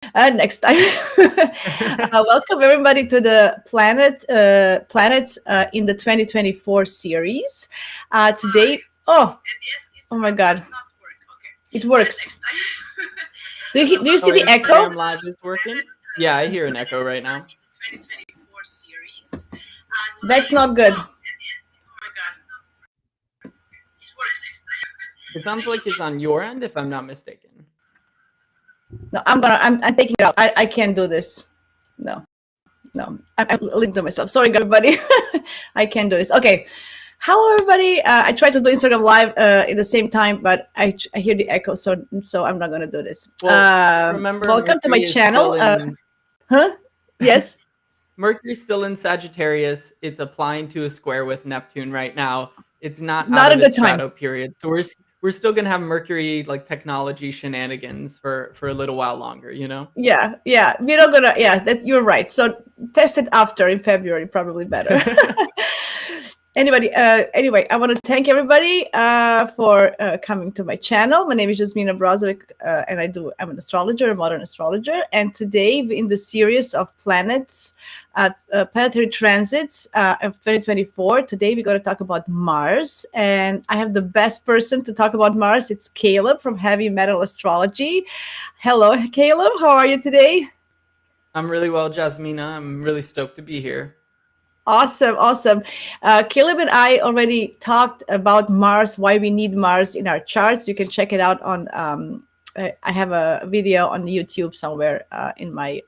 Next time. Welcome everybody to the planets in the 2024 series. Today, oh my God, it works. Do you see Oh, the echo? Instagram Live is working? Yeah, I hear an echo right now. That's not good. It sounds like it's on your end, if I'm not mistaken. No, I'm taking it out. I can't do this. No, I'm listening to myself. Sorry, everybody. I can't do this. Okay. Hello, everybody. I tried to do Instagram Live at the same time, but I hear the echo, so I'm not gonna do this. Well, remember Welcome to my Mercury is still channel. in Huh? Yes. Mercury's still in Sagittarius. It's applying to a square with Neptune right now. It's not out Not a of good its time. shadow period. So we're still gonna have Mercury like technology shenanigans for a little while longer, you know? Yeah, we're not gonna. Yeah, that you're right. So test it after in February, probably better. Anyway, I want to thank everybody for coming to my channel. My name is Jasmina Brozovic, and I'm an astrologer, a modern astrologer. And today, in the series of planets, planetary transits of 2024, today we're going to talk about Mars. And I have the best person to talk about Mars. It's Caleb from Heavy Metal Astrology. Hello, Caleb. How are you today? I'm really well, Jasmina. I'm really stoked to be here. Awesome. Caleb and I already talked about Mars, why we need Mars in our charts. You can check it out on. I have a video on YouTube somewhere in my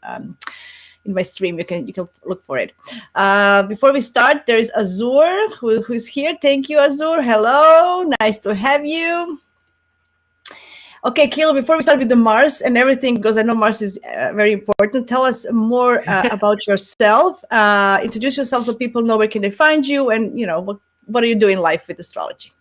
stream. You can look for it. Before we start, there's Azur who's here. Thank you, Azur. Hello, nice to have you. Okay, Caleb, before we start with the Mars and everything, because I know Mars is very important, tell us more about yourself. Introduce yourself so people know where can they find you, and what are you doing in life with astrology?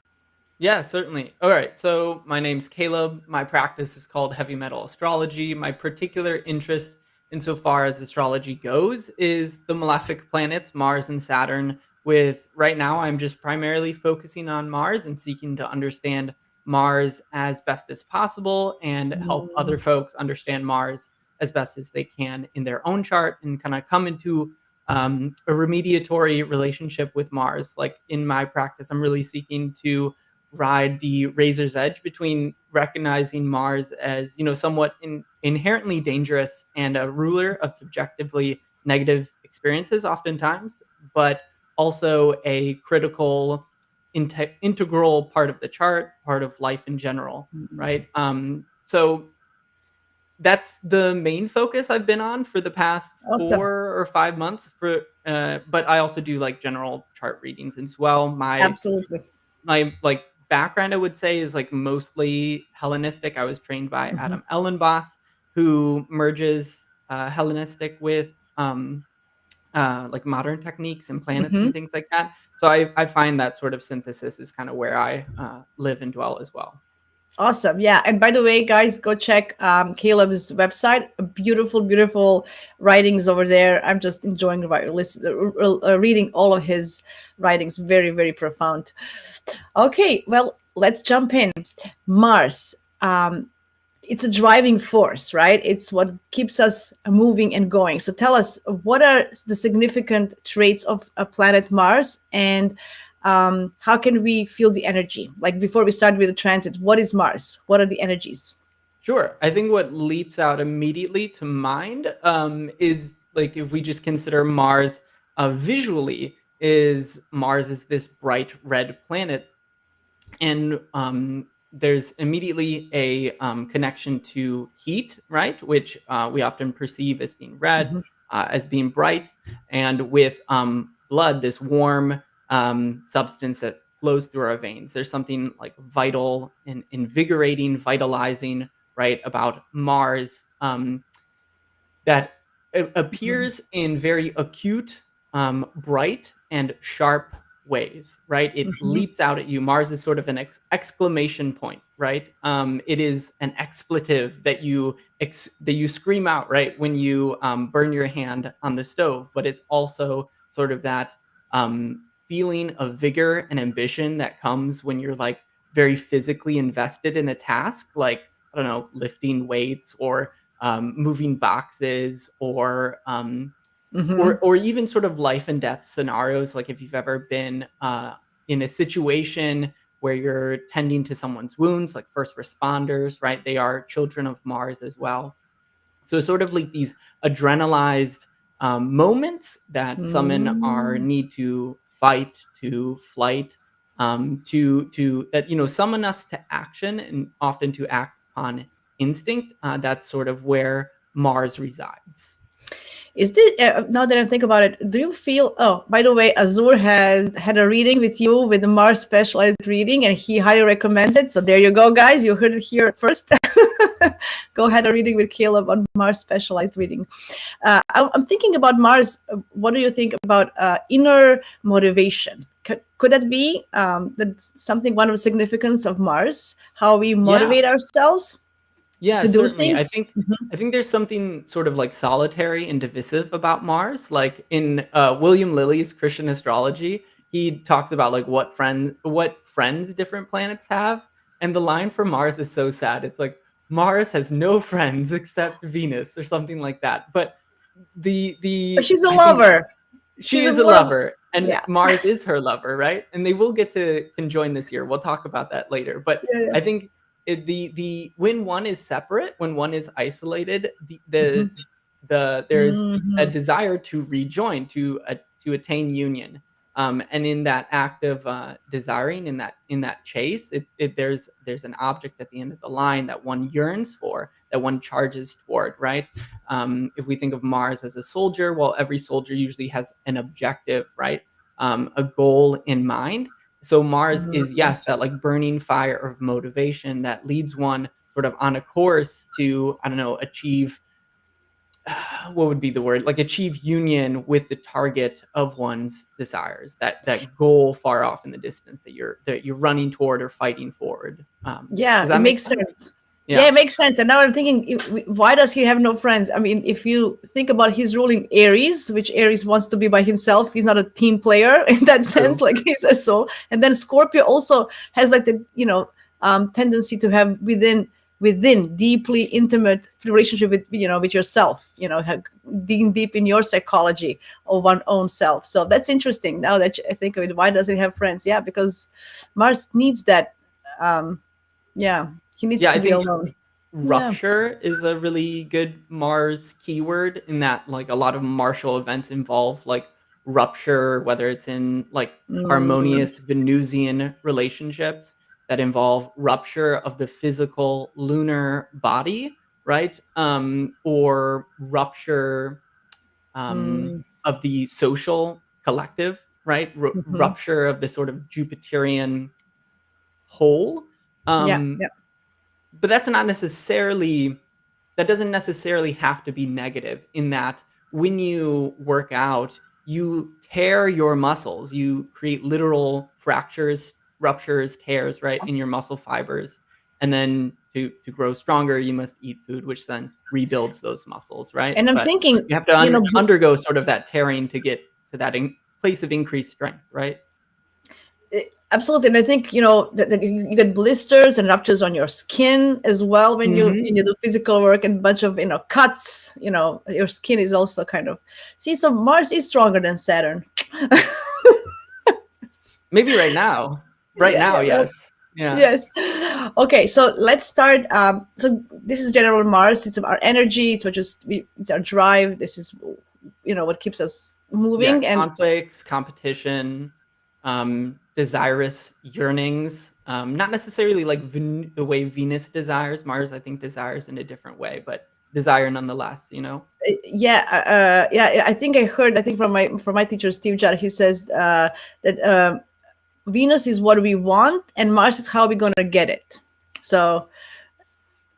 Yeah, certainly. All right. So my name's Caleb. My practice is called Heavy Metal Astrology. My particular interest, insofar as astrology goes, is the malefic planets, Mars and Saturn. With right now, I'm just primarily focusing on Mars and seeking to understand Mars as best as possible and help other folks understand Mars as best as they can in their own chart and kind of come into a remediatory relationship with Mars. Like in my practice, I'm really seeking to ride the razor's edge between recognizing Mars as, somewhat inherently dangerous and a ruler of subjectively negative experiences oftentimes, but also a critical integral part of the chart, part of life in general, right? So that's the main focus I've been on for the past Awesome. 4 or 5 months. But I also do like general chart readings as well. Absolutely. My like background, I would say, is like mostly Hellenistic. I was trained by Adam Ellenboss, who merges Hellenistic with like modern techniques and planets and things like that. So I find that sort of synthesis is kind of where I live and dwell as well. Awesome. Yeah. And by the way, guys, go check Caleb's website. Beautiful writings over there. I'm just enjoying reading all of his writings. Very profound. Okay. Well, let's jump in. Mars. It's a driving force, right? It's what keeps us moving and going. So tell us, what are the significant traits of a planet Mars, and how can we feel the energy? Like before we start with the transit, what is Mars? What are the energies? Sure. I think what leaps out immediately to mind is like if we just consider Mars visually, is Mars is this bright red planet, and there's immediately a connection to heat, right? Which we often perceive as being red, as being bright, and with blood, this warm substance that flows through our veins. There's something like vital and invigorating, vitalizing, right, about Mars that appears in very acute, bright, and sharp ways, right? It leaps out at you. Mars is sort of an exclamation point, right? It is an expletive that you scream out, right, when you burn your hand on the stove. But it's also sort of that feeling of vigor and ambition that comes when you're like very physically invested in a task, like I don't know, lifting weights or moving boxes, Mm-hmm. or even sort of life and death scenarios. Like if you've ever been in a situation where you're tending to someone's wounds, like first responders, right? They are children of Mars as well. So sort of like these adrenalized moments that summon our Mm. need to fight, to flight, to that, summon us to action and often to act on instinct. That's sort of where Mars resides. Is this now that I think about it? Do you feel? Oh, by the way, Azur has had a reading with you with the Mars specialized reading, and he highly recommends it. So there you go, guys. You heard it here first. Go ahead, a reading with Caleb on Mars specialized reading. I'm thinking about Mars. What do you think about inner motivation? Could that be that's something, one of the significance of Mars, how we Yeah. motivate ourselves Yeah, to do certainly. I things? think I think there's something sort of like solitary and divisive about Mars. Like in William Lilly's Christian astrology, he talks about like what friends different planets have, and the line for Mars is so sad. It's like Mars has no friends except Venus or something like that. But But the she's a I think lover. she She's a is a more of, lover, and yeah, Mars is her lover, right? And they will get to conjoin this year. We'll talk about that later. But yeah, yeah. I think the when one is separate, when one is isolated, Mhm. there's a Mhm. desire to rejoin, to attain union. And in that act of desiring, in that chase, there's an object at the end of the line that one yearns for, that one charges toward, right? If we think of Mars as a soldier, well, every soldier usually has an objective, right? A goal in mind. So Mars is, Mhm. yes, that like burning fire of motivation that leads one sort of on a course to, I don't know, achieve what would be the word, like achieve union with the target of one's desires, that goal far off in the distance that you're running toward or fighting forward. Yeah, Does it that make makes sense? sense. Yeah, Yeah, it makes sense. And now I'm thinking, why does he have no friends? I mean, if you think about his ruling Aries, which Aries wants to be by himself, he's not a team player in that sense, true. like he's a soul. And then Scorpio also has like the tendency to have within deeply intimate relationship with with yourself. Digging deep in your psychology of one own self. So that's interesting. Now that I think of it, why does he have friends? Yeah, because Mars needs that. Um, yeah, he needs Yeah, to I be think alone. Yeah. rupture is a really good Mars keyword, in that like a lot of martial events involve like rupture, whether it's in like Mm, harmonious Venusian relationships that involve rupture of the physical lunar body, right? Or rupture mm, of the social collective, right? mhm. Rupture of the sort of Jupiterian whole. Yeah, Um, yeah. but that doesn't necessarily have to be negative, in that when you work out, you tear your muscles, you create literal fractures, ruptures, tears, right, in your muscle fibers. And then to grow stronger, you must eat food, which then rebuilds those muscles, right? And I'm But thinking, you have to undergo sort of that tearing to get to that place of increased strength, right? absolutely. And I think that you get blisters and ruptures on your skin as well when Hmm. you do physical work, and a bunch of cuts. Your skin is also kind of see. So Mars is stronger than Saturn. Maybe right now. Right Yeah, now, yeah. Well, yes. Yeah. yes. Okay, so let's start. So this is general Mars. It's our energy. It's our drive. This is what keeps us Yeah, moving. And conflicts, competition, desirous yearnings. Not necessarily like the way Venus desires. Mars, I think, desires in a different way, but desire nonetheless. yeah, I think I think from my teacher Steve Judd, he says that Venus is what we want, and Mars is how we're gonna get it. So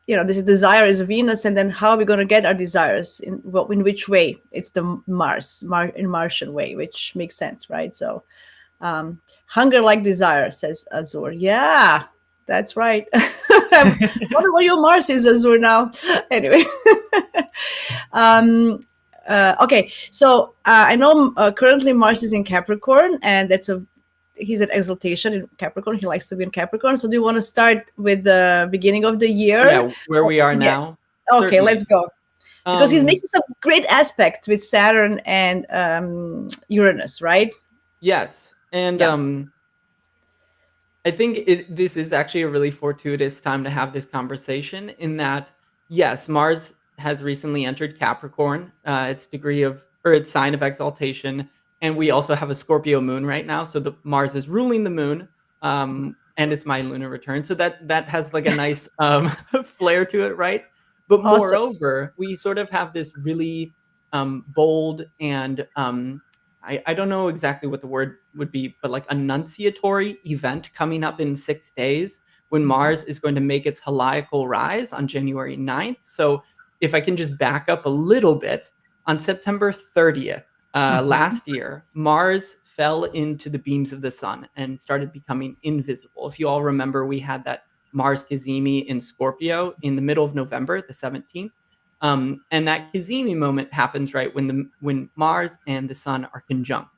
this desire is Venus, and then how are we going to get our desires, in which way? It's the in Martian way, which makes sense, right? So hunger like desire, says Azur. Yeah, that's right. What about your Mars is, Azur, now? Anyway. Okay, so I know currently Mars is in Capricorn, and he's an exaltation in Capricorn. He likes to be in Capricorn. So do you want to start with the beginning of the year? Yeah, where we are Yes. now. Okay, let's certainly. go. Because he's Um, making some great aspects with Saturn and Uranus, right? yes, and Yeah. I think this is actually a really fortuitous time to have this conversation in that, yes, Mars has recently entered Capricorn, its degree of, or its sign of exaltation. And we also have a Scorpio moon right now. So the Mars is ruling the moon, and it's my lunar return. So that has like a nice flair to it, right? But Awesome. moreover, we sort of have this really bold and I don't know exactly what the word would be, but like annunciatory event coming up in 6 days when Mars is going to make its heliacal rise on January 9th. So if I can just back up a little bit, on September 30th Mhm. last year, Mars fell into the beams of the sun and started becoming invisible. If you all remember, we had that Mars Cazimi in Scorpio in the middle of November, the 17th. And that Kazemi moment happens right when Mars and the Sun are conjunct.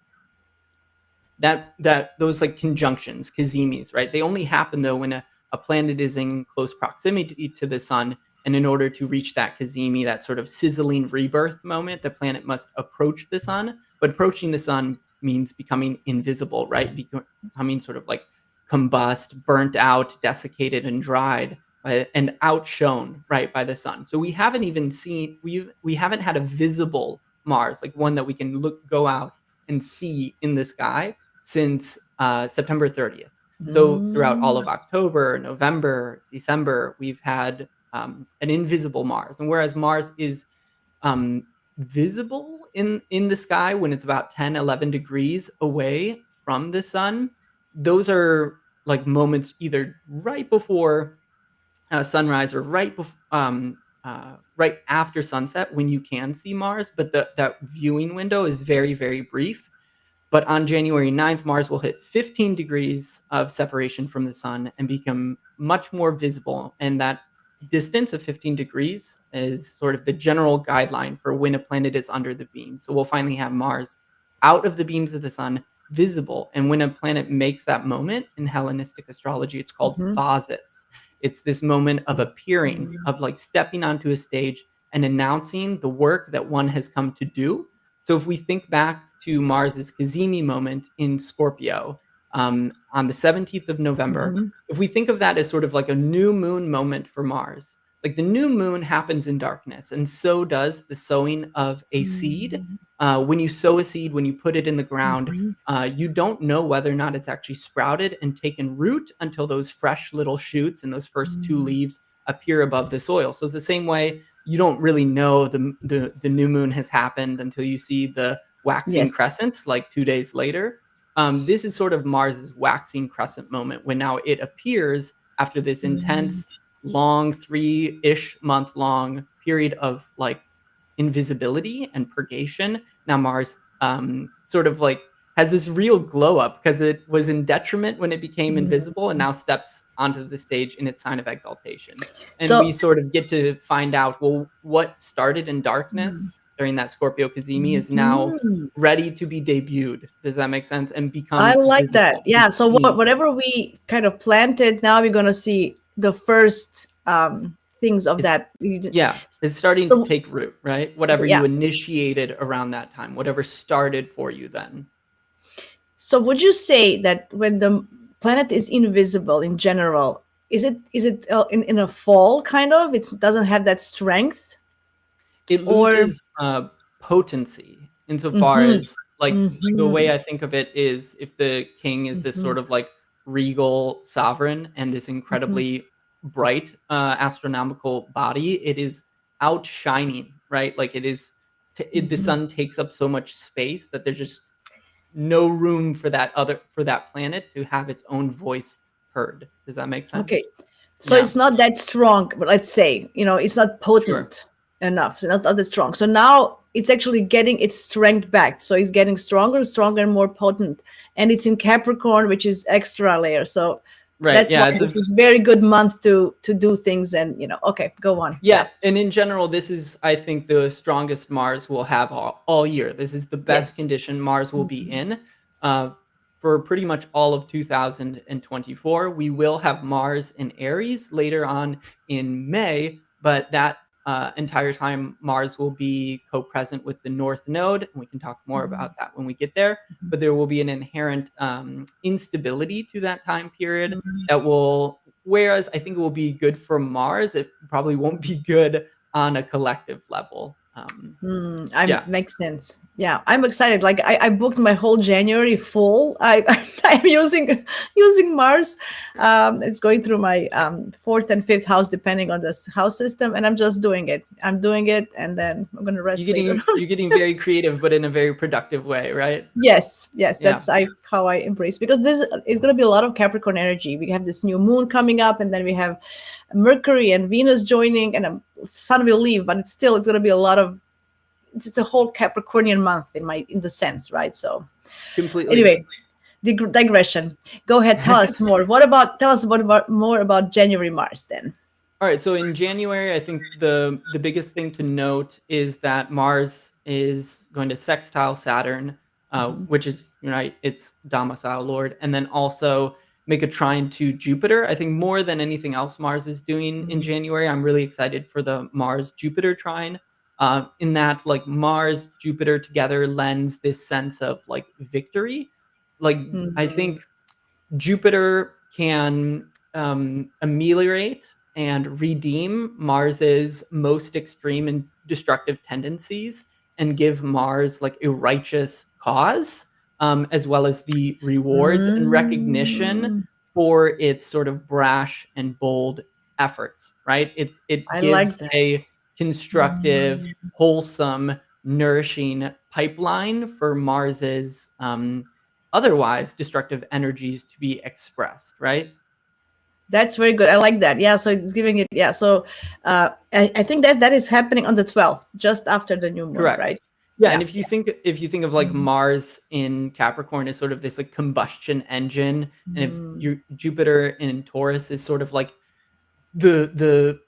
That those like conjunctions, Kazimis, right? They only happen though when a planet is in close proximity to the Sun, and in order to reach that Kazemi, that sort of sizzling rebirth moment, the planet must approach the Sun. But approaching the Sun means becoming invisible, right? Becoming sort of like combust, burnt out, desiccated, and dried and outshone right by the sun. So we haven't even seen we haven't had a visible Mars, like one that we can go out and see in the sky since September 30th. So throughout all Mm. of October, November, December, we've had an invisible Mars, and whereas Mars is um, visible in the sky when it's about 10, 11 degrees away from the sun, those are like moments either right before sunrise or right after sunset when you can see Mars, but that viewing window is very, very brief. But on January 9th, Mars will hit 15 degrees of separation from the sun and become much more visible. And that distance of 15 degrees is sort of the general guideline for when a planet is under the beam. So we'll finally have Mars out of the beams of the sun, visible. And when a planet makes that moment in Hellenistic astrology, it's called Mhm. phasis. It's this moment of appearing, Mhm. of like stepping onto a stage and announcing the work that one has come to do. So if we think back to Mars's Cazimi moment in Scorpio on the 17th of November, Mhm. if we think of that as sort of like a new moon moment for Mars, like the new moon happens in darkness, and so does the sowing of a seed. Mhm. When you sow a seed, when you put it in the ground, Mhm. you don't know whether or not it's actually sprouted and taken root until those fresh little shoots and those first two Mhm. leaves appear above the soil. So it's the same way you don't really know the new moon has happened until you see the waxing Yes. crescent like 2 days later. This is sort of Mars's waxing crescent moment when now it appears after this Mhm. intense, long 3-ish month long period of like invisibility and purgation. Now Mars sort of like has this real glow up because it was in detriment when it became invisible and Mhm. now steps onto the stage in its sign of exaltation. And we So, sort of get to find out, well, what started in mhm. darkness during that Scorpio Cazimi is now Mhm. ready to be debuted. Does that make sense? And I become like that. visible and Yeah. So seen. whatever we kind of planted, now we're gonna see the first things of It's that. yeah, it's starting to So take root, right? Whatever yeah. you initiated around that time, whatever started for you then. So would you say that when the planet is invisible in general, is it in a fall kind of? It doesn't have that strength, It or loses potency insofar mm-hmm, as like the mm-hmm, way I think of it is if the king is this mm-hmm, sort of like regal sovereign and this mm-hmm, incredibly bright astronomical body, it is outshining, right? Like the mm-hmm. sun takes up so much space that there's just no room for that planet to have its own voice heard. Does that make sense? Okay. So Yeah, it's not that strong, but let's say, it's not sure. potent enough. So not that strong. So now it's actually getting its strength back. So it's getting stronger, stronger, and more potent. And it's in Capricorn, which is extra layer. So Right. that's why Yeah, it's this a is very good month to do things. And okay, go on. Yeah, Yeah. and in general, this is, I think, the strongest Mars will have all year. This is the best Yes. condition Mars will be Mhm. in uh, for pretty much all of 2024. We will have Mars in Aries later on in May, but that entire time Mars will be co-present with the North Node, and we can talk more about that when we get there. But there will be an inherent instability to that time period that will, whereas I think it will be good for Mars, it probably won't be good on a collective level. Yeah. Makes sense. Yeah, I'm excited. Like I booked my whole January full. I'm using Mars. It's going through my fourth and fifth house, depending on this house system, and I'm just doing it. I'm doing it, and then I'm gonna rest later. You're getting very creative, but in a very productive way, right? Yes, yes, Yeah. that's how I embrace, because this is going to be a lot of Capricorn energy. We have this new moon coming up, and then we have Mercury and Venus joining, and Sun will leave, but it's going to be a lot of. It's a whole Capricornian month in the sense, right? So, Completely. anyway, digression. Go ahead, tell us more. Tell us more about January Mars then. All right, so in January, I think the biggest thing to note is that Mars is going to sextile Saturn, which is, right, its domicile lord, and then also make a trine to Jupiter. I think more than anything else Mars is doing in January, I'm really excited for the Mars-Jupiter trine, in that, like, Mars-Jupiter together lends this sense of, like, victory. Like, I think Jupiter can ameliorate and redeem Mars's most extreme and destructive tendencies and give Mars like a righteous cause, as well as the rewards and recognition for its sort of brash and bold efforts, right? It I like gives that. a constructive, wholesome, nourishing pipeline for Mars's otherwise destructive energies to be expressed, right? That's very good. I like that. Yeah. So it's giving it. Yeah. So I think that is happening on the 12th, just after the new moon, Correct. right? Yeah, and if you think of like Mars in Capricorn as sort of this like combustion engine, and if Jupiter in Taurus is sort of like the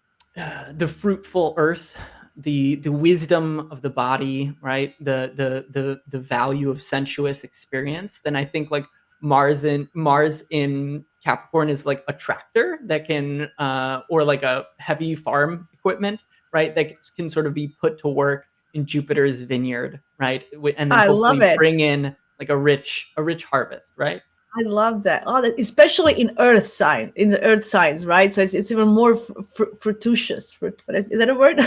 fruitful earth, the wisdom of the body, right? The value of sensuous experience, then I think like Mars in Capricorn is like a tractor that can or like a heavy farm equipment, right? That can sort of be put to work in Jupiter's vineyard, right? And then I love hopefully it. bring in like a rich harvest, right? I love that. Oh, especially in the earth signs, right? So it's even more fruitous. Is that a word?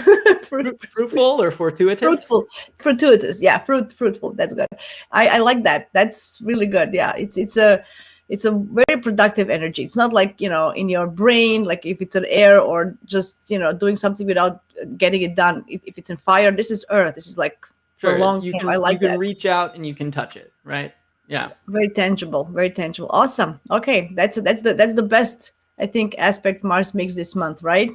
Fruitful or fortuitous? Fruitful. Yeah, fruitful. That's good. I like that. That's really good. Yeah, it's a very productive energy. It's not like, in your brain, like if it's an air or just, doing something without getting it done. If it's in fire, this is earth. This is like for a long term. I like that. You can reach out and you can touch it, right? Yeah. Very tangible. Very tangible. Awesome. Okay, that's the best, I think, aspect Mars makes this month, right?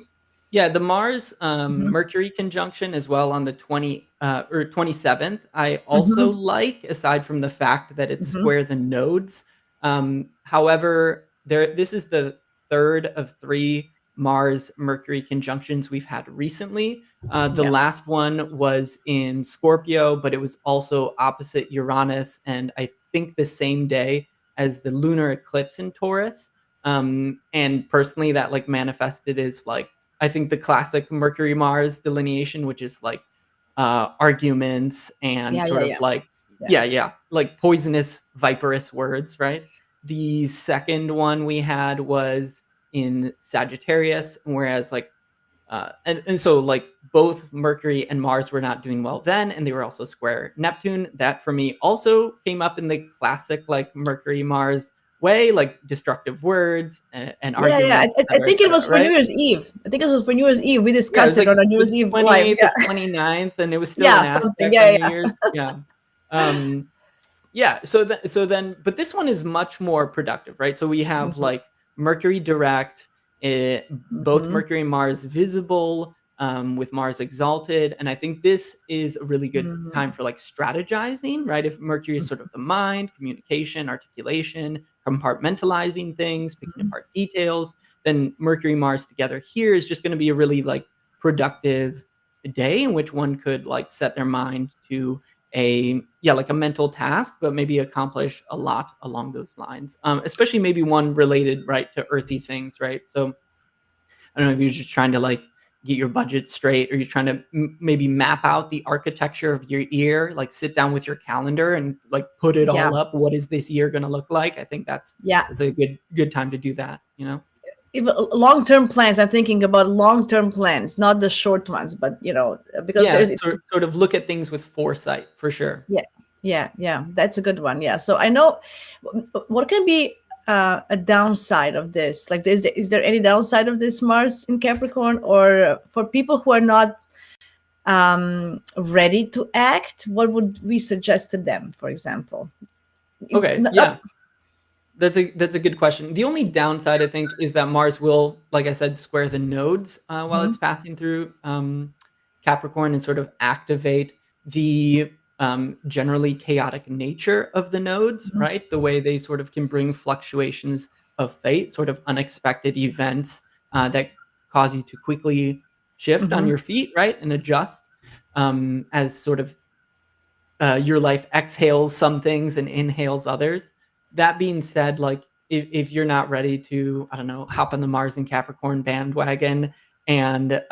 Yeah, the Mars Mercury conjunction as well on the 27th. I also like, aside from the fact that it's square the nodes. However, this is the third of 3 Mars Mercury conjunctions we've had recently. The last one was in Scorpio, but it was also opposite Uranus, and I think the same day as the lunar eclipse in Taurus. And personally, that like manifested as like, I think the classic Mercury Mars delineation, which is like arguments and like poisonous, viperous words, right? The second one we had was in Sagittarius, whereas like and so like both Mercury and Mars were not doing well then, and they were also square Neptune. That for me also came up in the classic like Mercury Mars way, like destructive words and arguments. I think it was for New Year's Eve. I think it was for New Year's Eve. We discussed it like on a New Year's Eve live. 29th, and it was still an aspect on New Year's. So then, but this one is much more productive, right? So we have like Mercury direct, both Mercury and Mars visible, with Mars exalted, and I think this is a really good time for like strategizing, right? If Mercury is sort of the mind, communication, articulation, compartmentalizing things, picking apart details, then Mercury Mars together here is just going to be a really like productive day in which one could like set their mind to like a mental task, but maybe accomplish a lot along those lines, especially maybe one related right to earthy things, right? So I don't know if you're just trying to like get your budget straight, or you're trying to maybe map out the architecture of your year, like sit down with your calendar and like put it Yeah. all up. What is this year going to look like? I think that's Yeah. a good time to do that, you know? Even long-term plans, I'm thinking about long-term plans, not the short ones, but because Yeah, there's sort of look at things with foresight for sure. yeah, that's a good one. Yeah, so I know what can be a downside of this. Like, is there any downside of this Mars in Capricorn, or for people who are not ready to act, what would we suggest to them, for example? Okay, yeah. That's a good question. The only downside, I think, is that Mars will, like I said, square the nodes while it's passing through Capricorn, and sort of activate the generally chaotic nature of the nodes, Mhm. right? The way they sort of can bring fluctuations of fate, sort of unexpected events that cause you to quickly shift on Mhm. your feet, right? And adjust as sort of your life exhales some things and inhales others. That being said, like if you're not ready to, I don't know, hop on the Mars and Capricorn bandwagon and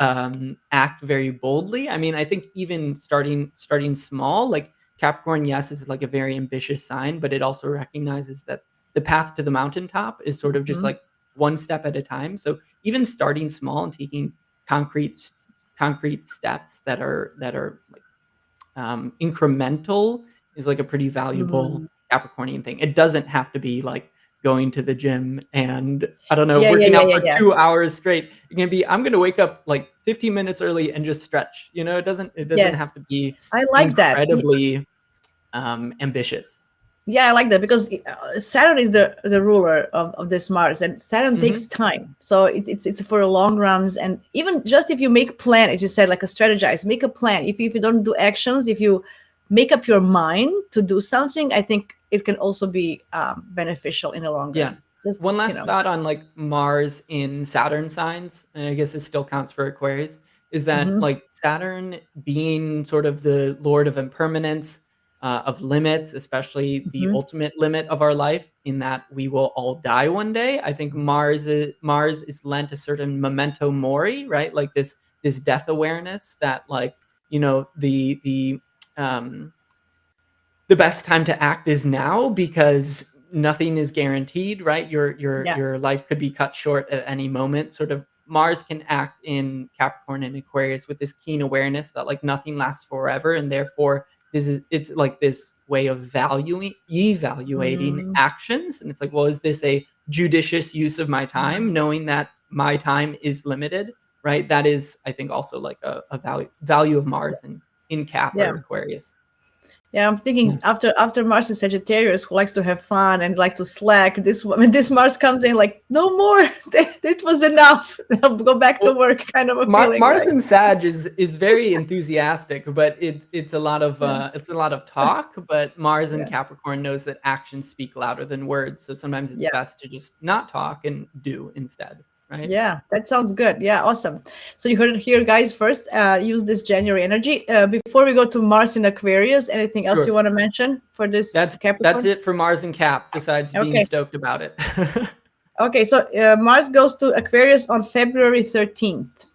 act very boldly, I mean, I think even starting small, like Capricorn, yes, is like a very ambitious sign, but it also recognizes that the path to the mountaintop is sort of just Mhm. like one step at a time. So even starting small and taking concrete concrete steps that are like incremental is like a pretty valuable Mm. Capricornian thing. It doesn't have to be like going to the gym and, I don't know, Yeah, yeah, working yeah, out yeah, for yeah. 2 hours straight. It can be, I'm going to wake up like 15 minutes early and just stretch. It doesn't have Yes, to be I like that. incredibly ambitious. Yeah, I like that, because Saturn is the ruler of this Mars, and Saturn takes Hmm. time. So it's for long runs, and even just if you make plan, as you said, like a strategize, make a plan. If you don't do actions, if you make up your mind to do something, I think it can also be beneficial in the long Yeah. run. Just One last thought on like Mars in Saturn signs, and I guess this still counts for Aquarius, is that hmm like Saturn being sort of the lord of impermanence, of limits, especially the hmm ultimate limit of our life, in that we will all die one day. I think Mars is lent a certain memento mori, right? Like this death awareness that like um, the best time to act is now, because nothing is guaranteed, right? yeah. Your life could be cut short at any moment. Sort of Mars can act in Capricorn and Aquarius with this keen awareness that like nothing lasts forever, and therefore it's like this way of evaluating Mm, actions, and it's like, well, is this a judicious use of my time, knowing that my time is limited, right? That is, I think, also like a value of Mars in Cap yeah. or Aquarius. Yeah, I'm Yeah. thinking after Mars is Sagittarius, who likes to have fun and likes to slack. When this Mars comes in, like, no more. This was enough. I'll go back to Well, work, kind of a feeling, Mars right? and Sag is very enthusiastic, but Yeah, it's a lot of talk. But Mars and yeah, Capricorn knows that actions speak louder than words, so sometimes it's yeah, best to just not talk and do instead, right? yeah. That sounds good. Yeah, awesome. So you heard it here, guys. First, use this January energy. Before we go to Mars in Aquarius, anything else you Sure. want to mention for this That's Capricorn? it for Mars and Cap. Besides being Okay. stoked about it. Okay. So Mars goes to Aquarius on February 13th.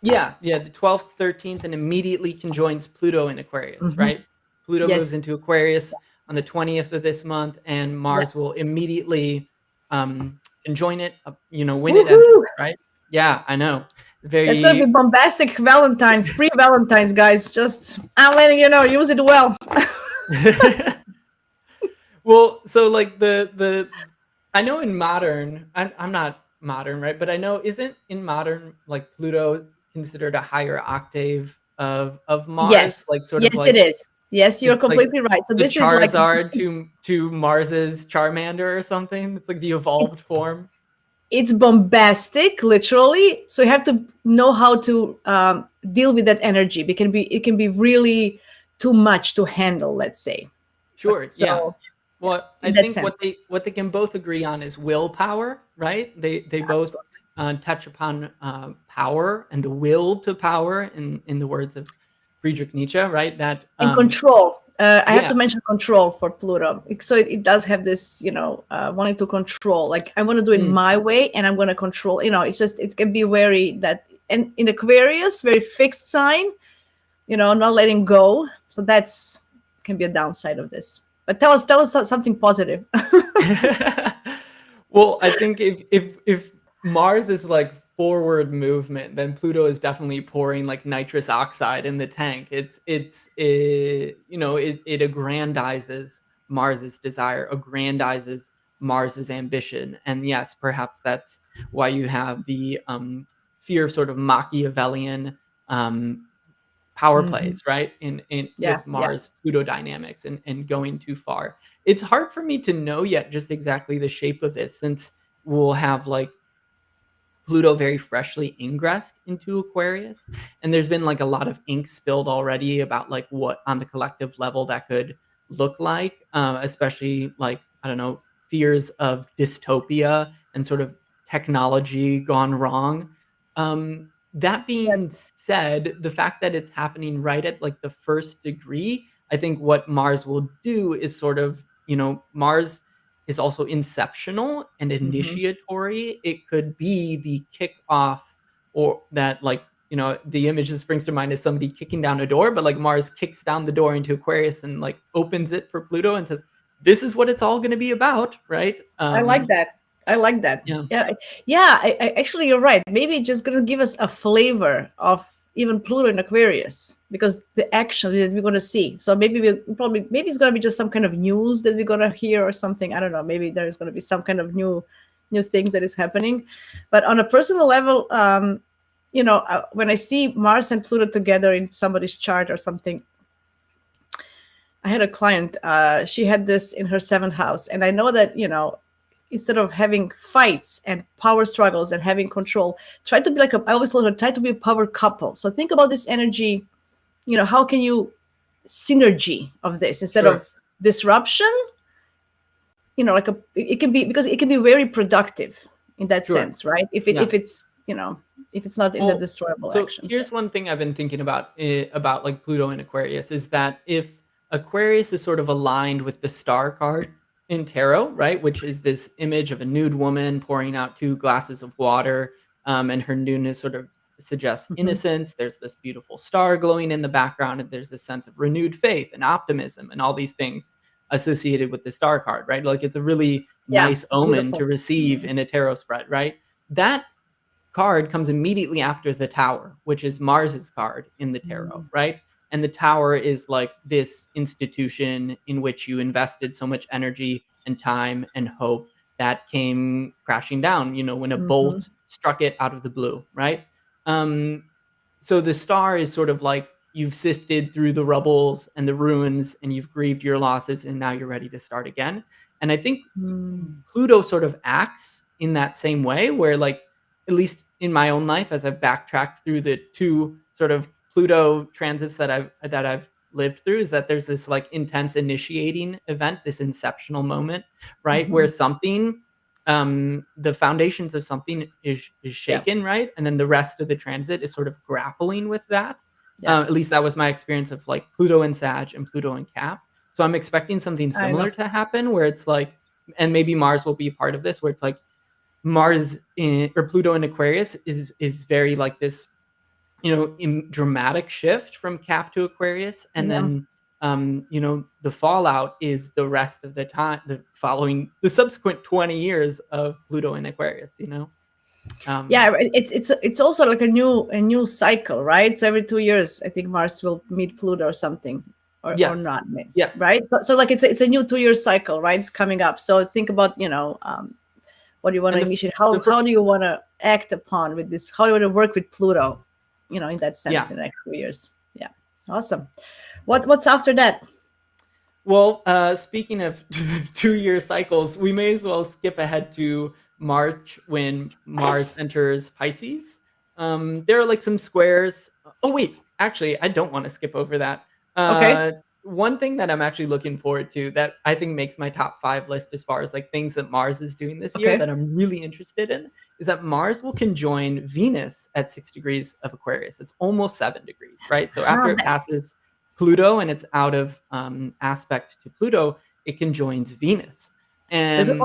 Yeah, the 12th, 13th, and immediately conjoins Pluto in Aquarius, hmm right? Pluto moves Yes. into Aquarius on the 20th of this month, and Yeah. Mars will immediately conjoin it, when it enters, Woohoo! right? Yeah, I know. That's gonna be Very. bombastic Valentine's, pre-Valentine's, guys. Just I'm letting you know, use it well. Well, so like I know in modern, I'm not modern, right? But I know, isn't in modern like Pluto considered a higher octave of Mars, Yes, like sort of yes, it like is. Yes, you're it's like completely right. So the this is like Charizard to Mars's Charmander or something. It's like the it, evolved form. it's bombastic, literally. So you have to know how to deal with that energy. It can be really too much to handle. Let's say. Sure, yeah. So yeah, Well, I in that think what sense, they can both agree on is willpower, right? They both absolutely. touch upon power and the will to power, in the words of Friedrich Nietzsche, right? That And control. I have yeah, to mention control for Pluto. So it does have this, wanting to control. Like I want to do it mm, my way, and I'm going to control. It's just it can be very that and in Aquarius, very fixed sign, not letting go. So that's can be a downside of this. But tell us something positive. Well, I think if Mars is like forward movement, then Pluto is definitely pouring like nitrous oxide in the tank. It aggrandizes Mars's desire, aggrandizes Mars's ambition, and yes, perhaps that's why you have the fear of sort of Machiavellian power Hmm. plays, right? In Yeah, with yeah. Mars Pluto dynamics and going too far. It's hard for me to know yet just exactly the shape of this, since we'll have like Pluto very freshly ingressed into Aquarius, and there's been like a lot of ink spilled already about like what on the collective level that could look like, especially like I don't know, fears of dystopia and sort of technology gone wrong. That Yeah. being said, the fact that it's happening right at like the first degree, I think what Mars will do is sort of, Mars is also inceptional and Hmm. initiatory. It could be the kickoff, or that like, the image that springs to mind is somebody kicking down a door, but like Mars kicks down the door into Aquarius and like opens it for Pluto and says, "This is what it's all going to be about," right? I like that. I like that. Yeah, Yeah, yeah. Actually, you're right. Maybe it's just gonna give us a flavor of even Pluto in Aquarius because the action that we're gonna see. So maybe it's gonna be just some kind of news that we're gonna hear or something. I don't know. Maybe there's gonna be some kind of new things that is happening. But on a personal level, when I see Mars and Pluto together in somebody's chart or something, I had a client. She had this in her seventh house, and I know that instead of having fights and power struggles and having control, try to be like I always told her, try to be a power couple. So think about this energy. How can you synergy of this instead sure, of disruption? Like it can be because it can be very productive in that sure. sense, right? If it Yeah. if it's if it's not in the Well, destroyable so action. So here's one thing I've been thinking about like Pluto and Aquarius is that if Aquarius is sort of aligned with the star card in tarot, right, which is this image of a nude woman pouring out two glasses of water, and her nudeness sort of suggests mhm. innocence. There's this beautiful star glowing in the background, and there's this sense of renewed faith and optimism and all these things associated with the star card, right? Like it's a really Yeah, nice omen to beautiful. receive in a tarot spread, right? That card comes immediately after the Tower, which is Mars's card in the tarot, Mm. right? And the Tower is like this institution in which you invested so much energy and time and hope that came crashing down, when a Mhm. bolt struck it out of the blue, right? Um, so the star is sort of like you've sifted through the rubbles and the ruins and you've grieved your losses and now you're ready to start again. And I think Mm. Pluto sort of acts in that same way, where like at least in my own life, as I've backtracked through the two sort of Pluto transits that I've lived through, is that there's this like intense initiating event, this inceptional moment, right, where Mhm. something, the foundations of something is Yeah, shaken, right, and then the rest of the transit is sort of grappling with that. yeah. At least that was my experience of like Pluto and Sag and Pluto and Cap. So I'm expecting something I similar know. to happen, where it's like, and maybe Mars will be a part of this, where it's like Mars or Pluto in Aquarius is very like this, dramatic shift from Cap to Aquarius, and Yeah. then the fallout is the rest of the time, the subsequent 20 years of Pluto in Aquarius. Yeah, Um, it's also like a new cycle, right? So every 2 years, I think Mars will meet Pluto or something, or yes, not, yes, right? So like it's a new 2 year cycle, right? It's coming up. So think about what do you want and to initiate? How do you want to act upon with this? How do you want to work with Pluto? In that sense, yeah. in the next 2 years. Yeah, awesome. What's after that? Well, speaking of 2 year cycles, we may as well skip ahead to March when Mars enters Pisces. There are like some squares. Oh, wait, actually, I don't want to skip over that. Okay, One thing that I'm actually looking forward to that I think makes my top five list as far as like things that Mars is doing this year okay. that I'm really interested in is that Mars will conjoin Venus at 6 degrees of Aquarius. It's almost 7 degrees, right? So Ah, after it passes Pluto and it's out of aspect to Pluto, it conjoins Venus. there's And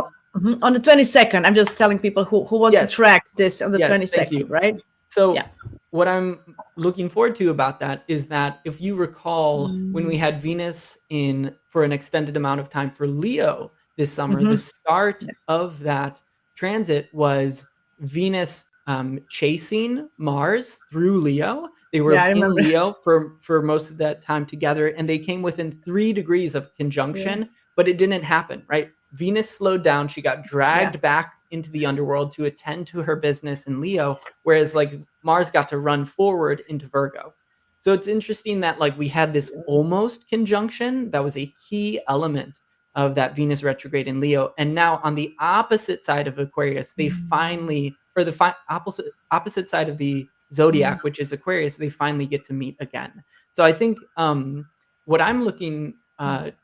on the 22nd. I'm just telling people who want to yes, track this on the yes, twenty thank second, you. right? So Yeah. what I'm looking forward to about that is that if you recall when we Mm. had Venus in for an extended amount of time for Leo this summer, the Mm-hmm. start of that transit was Venus chasing Mars through Leo. They Yeah, I were in remember. Leo for most of that time together, and they came within 3 degrees of Yeah, conjunction, but it didn't happen, right? Venus slowed down. She got yeah. dragged back into the underworld to attend to her business in Leo, whereas like Mars got to run forward into Virgo. So it's interesting that like we had this almost conjunction that was a key element of that Venus retrograde in Leo, and now on the opposite side of Aquarius, they Mm. finally, or the opposite side of the zodiac, which is Aquarius, they finally get to meet again. So I think what I'm looking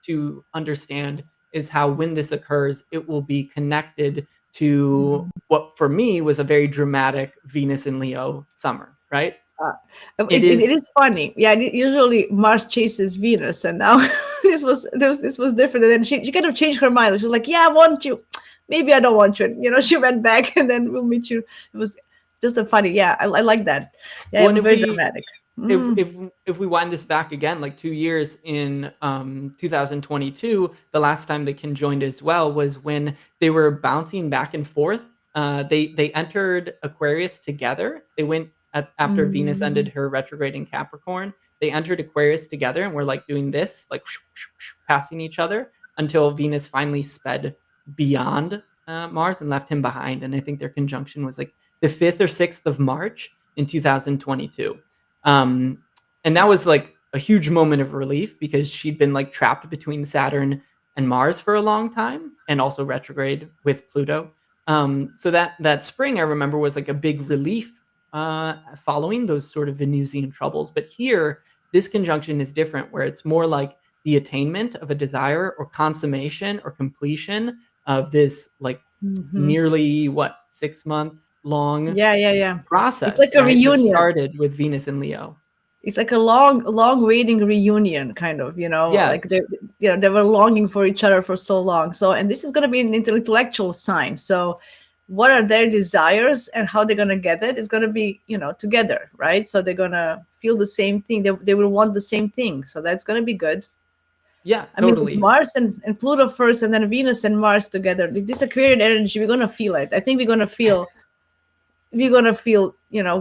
to understand is how when this occurs, it will be connected to what for me was a very dramatic Venus and Leo summer, right? Uh, It it is, is funny. Yeah, usually Mars chases Venus, and now this was different. And then she kind of changed her mind. She was like, "Yeah, I want you. Maybe I don't want you." And, she went back, and then we'll meet you. It was just a funny. Yeah, I like that. Yeah, well, it and was if very we dramatic. if Mm. if if we wind this back again like 2 years in 2022, the last time they conjoined as well was when they were bouncing back and forth. They entered Aquarius together. They went after Venus ended Mm. her retrograde in Capricorn. They entered Aquarius together and were like doing this, like passing each other until Venus finally sped beyond Mars and left him behind. And I think their conjunction was like the 5th or 6th of March in 2022. Um, and that was like a huge moment of relief because she'd been like trapped between Saturn and Mars for a long time, and also retrograde with Pluto. So that spring I remember was like a big relief following those sort of Venusian troubles. But here, this conjunction is different, where it's more like the attainment of a desire or consummation or completion of this like Hmm. nearly what 6 month long Yeah, yeah, yeah. It's process, like a right? That reunion. started with Venus and Leo. It's like a long waiting reunion, kind of, Yes. like they were longing for each other for so long. So, and this is going to be an intellectual sign. So what are their desires and how they're going to get it is going to be, together, right? So they're going to feel the same thing. They will want the same thing. So that's going to be good. Yeah, I mean, with totally. Mars and Pluto first, and then Venus and Mars together, this Aquarian energy, we're going to feel it. I think we're gonna feel,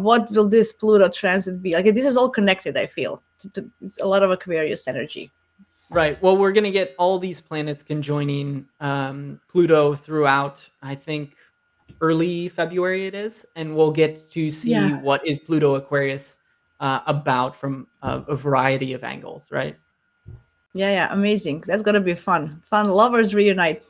what will this Pluto transit be like? This is all connected. I feel it's a lot of Aquarius energy. Right. Well, we're going to get all these planets conjoining Pluto throughout, I think, early February it is. And we'll get to see Yeah, what is Pluto Aquarius about from a variety of angles, right? yeah, yeah. Amazing. That's gonna be fun. Fun. Lovers reunite.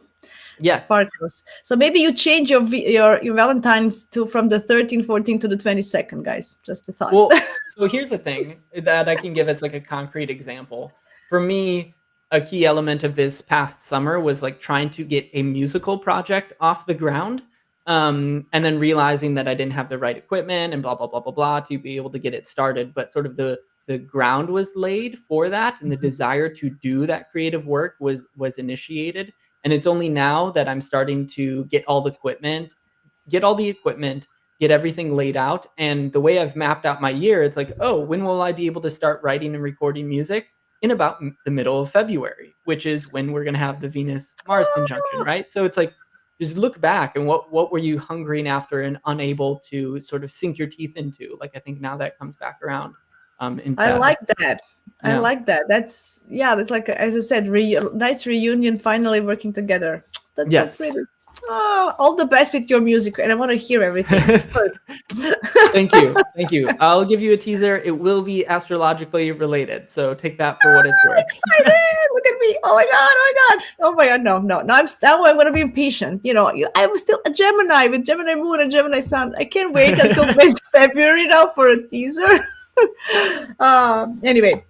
Yes. Sparkles. So maybe you change your Valentine's to from the 13th, 14th to the 22nd, guys. Just a thought. Well, so here's the thing that I can give as like a concrete example. For me, a key element of this past summer was like trying to get a musical project off the ground, and then realizing that I didn't have the right equipment and blah blah blah blah blah to be able to get it started. But sort of the ground was laid for that, and the desire to do that creative work was initiated. And it's only now that I'm starting to get all the equipment, get everything laid out. And the way I've mapped out my year, it's like, oh, when will I be able to start writing and recording music? In about the middle of February, which is when we're going to have the Venus Mars conjunction, right? So it's like, just look back and what were you hungering after and unable to sort of sink your teeth into? Like, I think now that comes back around in I Feb. like that. I Yeah. like that. That's like, as I said, nice reunion, finally working together. That's so Yes. pretty. Oh, all the best with your music, and I want to hear everything first. Thank you. Thank you. I'll give you a teaser. It will be astrologically related. So take that for what it's worth. Excited! Look at me! Oh my god! Oh my god! Oh my god! No, no, no! Now I'm gonna be impatient. I'm still a Gemini with Gemini Moon and Gemini Sun. I can't wait until February now for a teaser. Anyway,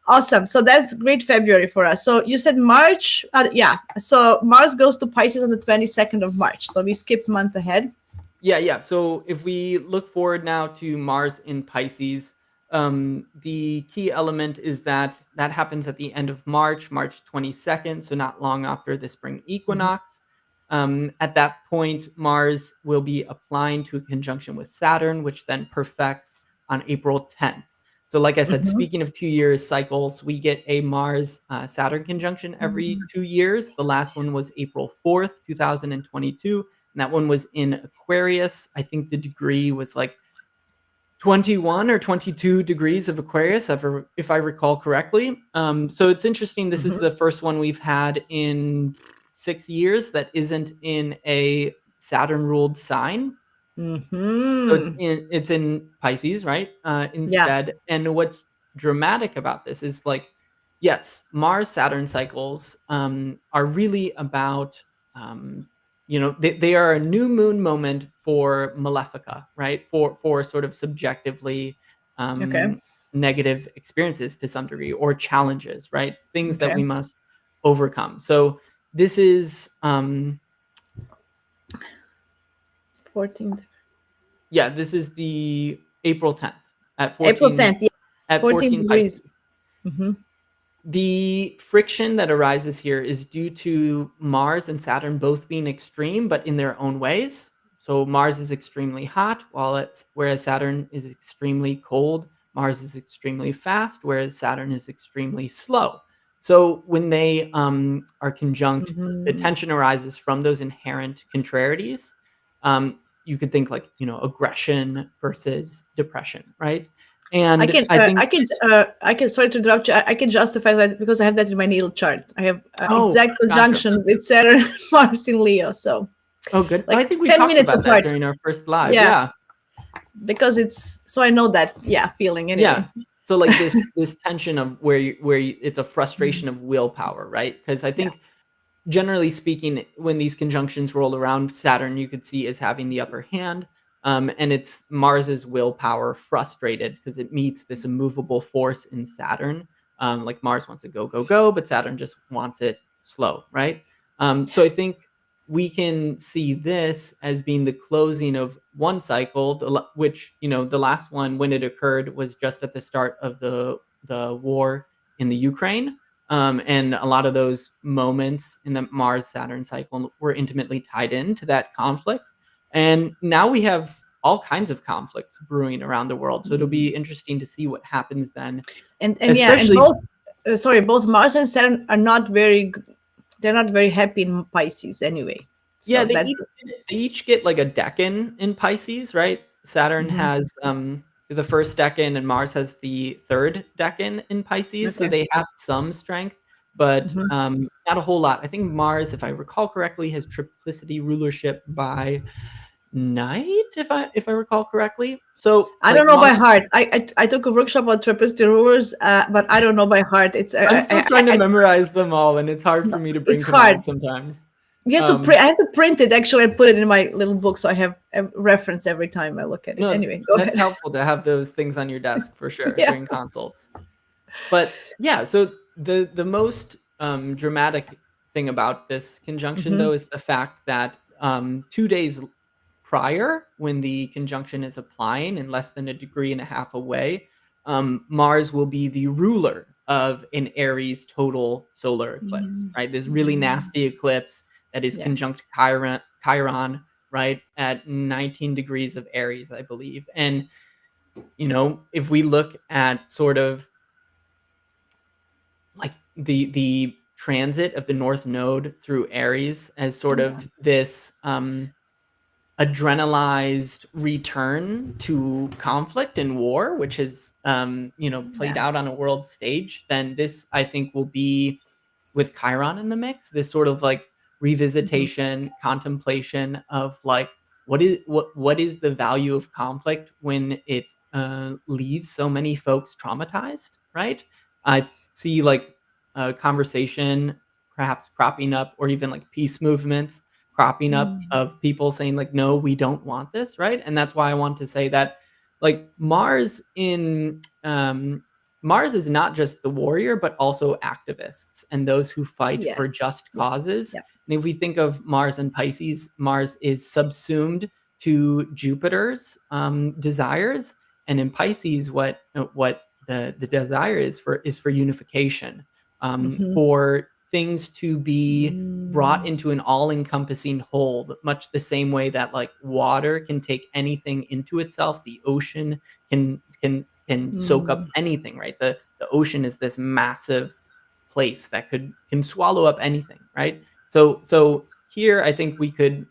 awesome. So that's great February for us. So you said March. Yeah. So Mars goes to Pisces on the 22nd of March. So we skipped a month ahead. Yeah, yeah. So if we look forward now to Mars in Pisces, the key element is that that happens at the end of March, March 22nd, so not long after the spring Mhm. equinox. At that point, Mars will be applying to a conjunction with Saturn, which then perfects on April 10th. So, like I said, Mm-hmm. speaking of 2 year cycles, we get a Mars Saturn conjunction every 2 years. The last one was April 4th, 2022, and that one was in Aquarius. I think the degree was like 21 or 22 degrees of Aquarius, if I recall correctly. So it's interesting. This is Mm-hmm. the first one we've had in 6 years that isn't in a Saturn ruled sign. So Mm-hmm. it's in Pisces, right? Yeah. Instead. And what's dramatic about this is like, yes, Mars Saturn cycles are really about, they are a new moon moment for malefica, right? For sort of subjectively Okay. um, negative experiences to some degree, or challenges, right? Things that Okay. we must overcome. So this is 14th. yeah, this is the April 10th at April 14 10th. Yeah. at 14 14 degrees. Pisces. Mm-hmm. The friction that arises here is due to Mars and Saturn both being extreme, but in their own ways. So Mars is extremely hot, whereas Saturn is extremely cold. Mars is extremely fast, whereas Saturn is extremely slow. So when they are conjunct, the Mm-hmm. tension arises from those inherent contrarieties. You could think like aggression versus depression, right? I And can, I I think can, I can. Sorry to interrupt you. I can justify that because I have that in my natal chart. I have oh, exact gotcha. conjunction with Saturn, and Mars in Leo. So, Oh, good. like I think we 10 talked minutes about that apart. during our first live. Yeah, Yeah. because it's so I know that. Yeah, feeling Yeah. anyway. So like this tension of it's a frustration of willpower, right? Because I Yeah. think generally speaking, when these conjunctions roll around, Saturn you could see as having the upper hand. And it's Mars's willpower frustrated because it meets this immovable force in Saturn. Like Mars wants to go, go, go, but Saturn just wants it slow, right? So I think we can see this as being the closing of one cycle, which the last one when it occurred was just at the start of the war in the Ukraine. And a lot of those moments in the Mars Saturn cycle were intimately tied into that conflict. And now we have all kinds of conflicts brewing around the world. So it'll be interesting to see what happens then, And yeah, and especially. both. Sorry, both Mars and Saturn are not very. They're not very happy in Pisces anyway. Yeah, So that's. they each get like a decan in Pisces, right? Saturn Mhm. has the first decan and Mars has the third decan in Pisces, so Okay. they have some strength, but Mhm. not a whole lot. I think Mars, if I recall correctly, has triplicity rulership by night, if I recall correctly. So I don't like know by Mars, heart. I took a workshop on trapezoid rulers, but I don't know by heart. It's I'm still trying to memorize them all, and it's hard for me to bring it's to hard. mind sometimes. You have to Um, print. I have to print it actually and put it in my little book, so I have a reference every time I look at it. no, Anyway, go that's ahead. helpful to have those things on your desk for sure Yeah. during consults. But yeah, so the most dramatic thing about this conjunction, Hmm. though, is the fact that 2 days prior, when the conjunction is applying and less than a degree and a half away, Mars will be the ruler of an Aries total solar eclipse, right? This really nasty eclipse that is Yeah. conjunct Chiron, right, at 19 degrees of Aries, I believe. And if we look at sort of like the transit of the North Node through Aries as sort Yeah. of this adrenalized return to conflict and war, which has played Yeah. out on a world stage, then this I think will be, with Chiron in the mix, this sort of like Hmm. revisitation, contemplation of like what is the value of conflict when it leaves so many folks traumatized, right? I see like a conversation perhaps cropping up, or even like peace movements cropping up of people saying like, no, we don't want this, right? And that's why I want to say that like Mars is not just the warrior, but also activists and those who fight Yeah. for just Yeah. causes. Yeah. And if we think of Mars and Pisces, Mars is subsumed to Jupiter's desires, and in Pisces, what the desire is for unification, Hmm. for things to be brought into an all-encompassing whole, much the same way that like water can take anything into itself. The ocean can soak up Mm. anything, right? The ocean is this massive place that can swallow up anything, right? So here I think we could,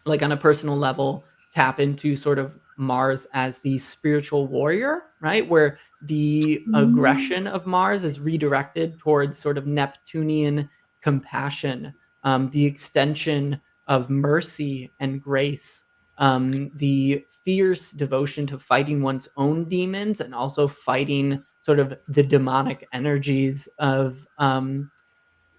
like on a personal level, tap into sort of Mars as the spiritual warrior, right? Where the Mm. aggression of Mars is redirected towards sort of Neptunian compassion, the extension of mercy and grace, the fierce devotion to fighting one's own demons and also fighting sort of the demonic energies of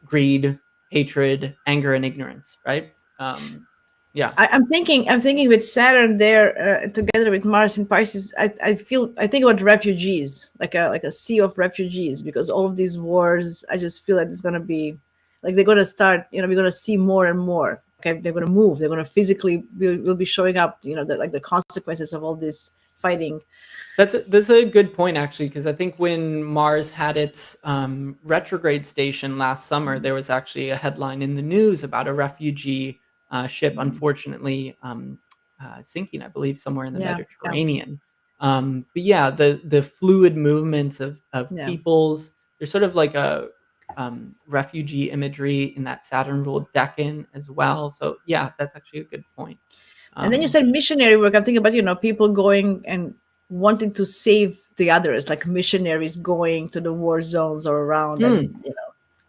greed, hatred, anger, and ignorance, right? Um, yeah. I'm thinking with Saturn there together with Mars in Pisces. I think about refugees, like a sea of refugees, because all of these wars. I just feel like it's gonna be, like they're gonna start. We're gonna see more and more. Okay, they're gonna move. They're gonna physically will be showing up. The consequences of all this fighting. That's a good point actually, because I think when Mars had its retrograde station last summer, there was actually a headline in the news about a refugee ship, unfortunately sinking, I believe, somewhere in the Yeah, yeah, Mediterranean. But yeah, the fluid movements of yeah. peoples. There's sort of like a refugee imagery in that Saturn ruled decan as well. So yeah, that's actually a good point. And then you Um, said missionary work. I'm thinking about people going and wanting to save the others, like missionaries going to the war zones or around, hmm. and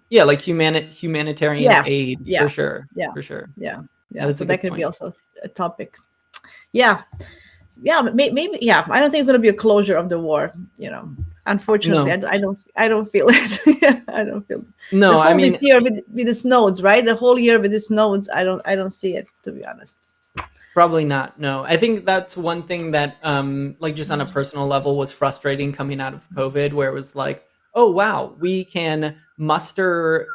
Yeah, like humanitarian yeah, aid yeah, for sure, yeah, for sure. yeah, Yeah, yeah. that's So a that good could be point. also a topic. Yeah, yeah, but maybe. Yeah, I don't think it's gonna be a closure of the war. Unfortunately, No. I don't feel it. I don't feel it. The No, I whole mean, this year with the snows, right? The whole year with the snows, I don't see it, to be honest. probably not, no. I think that's one thing that, like, just on a personal level was frustrating coming out of COVID, where it was like, "Oh, wow, we can muster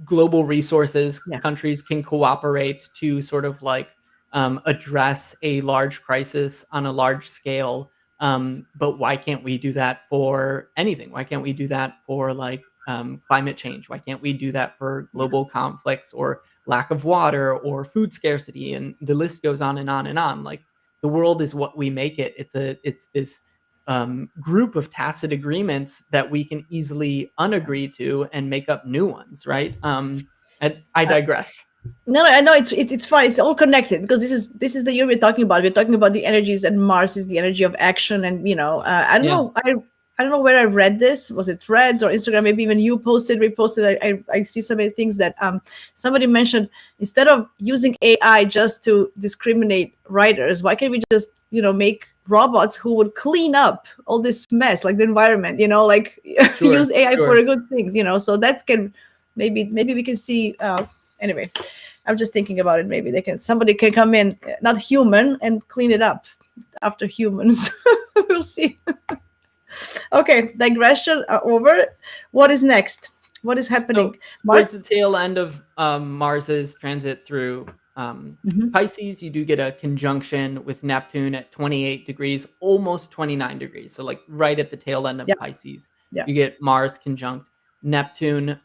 global resources, Yeah, countries can cooperate to sort of like address a large crisis on a large scale. But why can't we do that for anything? Why can't we do that for like climate change? Why can't we do that for yeah. global conflicts or lack of water or food scarcity? And the list goes on and on and on. Like the world is what we make it. It's this group of tacit agreements that we can easily unagree to and make up new ones, right? I digress. No, no, I know it's fine. It's all connected, because this is the year we're talking about. We're talking about the energies, and Mars is the energy of action. And I don't Yeah, know. I don't know where I read this. Was it Threads or Instagram? Maybe even you posted, reposted. I see so many things that somebody mentioned, instead of using AI just to discriminate writers, why can't we just make robots who would clean up all this mess, like the environment? Like use sure, AI for sure. good things. So that can maybe we can see. Anyway, I'm just thinking about it. Maybe somebody can come in, not human, and clean it up after humans. We'll see. Okay, digression over. What is next? What is happening? So Mark? towards the tail end of Mars's transit through Hmm. Pisces, you do get a conjunction with Neptune at 28 degrees, almost 29 degrees. So like right at the tail end of Yeah, Pisces, yeah. you get Mars conjunct Neptune.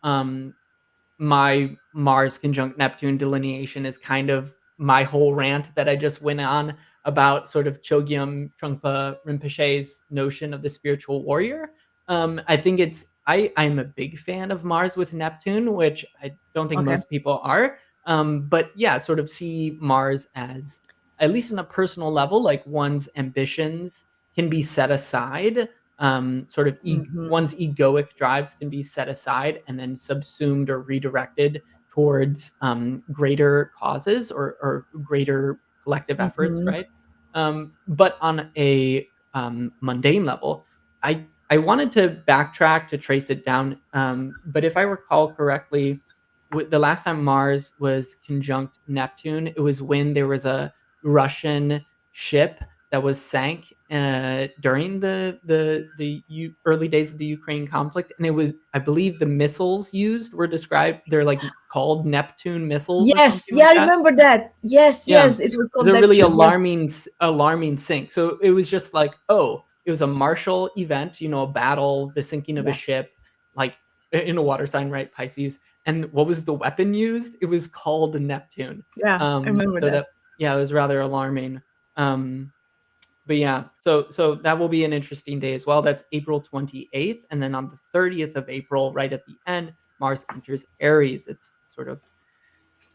My Mars conjunct Neptune delineation is kind of my whole rant that I just went on about sort of Chogyam Trungpa Rinpoche's notion of the spiritual warrior. I think I'm a big fan of Mars with Neptune, which I don't think Okay. most people are. But yeah, sort of see Mars as, at least on a personal level, like one's ambitions can be set aside, sort of Hmm. one's egoic drives can be set aside and then subsumed or redirected towards greater causes or greater collective efforts, Hmm. right? But on a mundane level, I wanted to backtrack to trace it down, but if I recall correctly, the last time Mars was conjunct Neptune, it was when there was a Russian ship that was sank during the early days of the Ukraine conflict, and it was, I believe, the missiles used were described. They're like called Neptune missiles or Yes, something yeah, like I that. remember that. Yes, Yeah, yes, it was it was called a really Neptune. Yes. alarming sink. So it was just like, oh, it was a martial event, a battle, the sinking of a Yeah. ship. Like in a water sign, right? Pisces. And what was the weapon used? It was called Neptune. Yeah, I remember So that. that, yeah, it was rather alarming. Um, but yeah, so that will be an interesting day as well. That's April 28th, and then on the 30th of April, right at the end, Mars enters Aries. It's sort of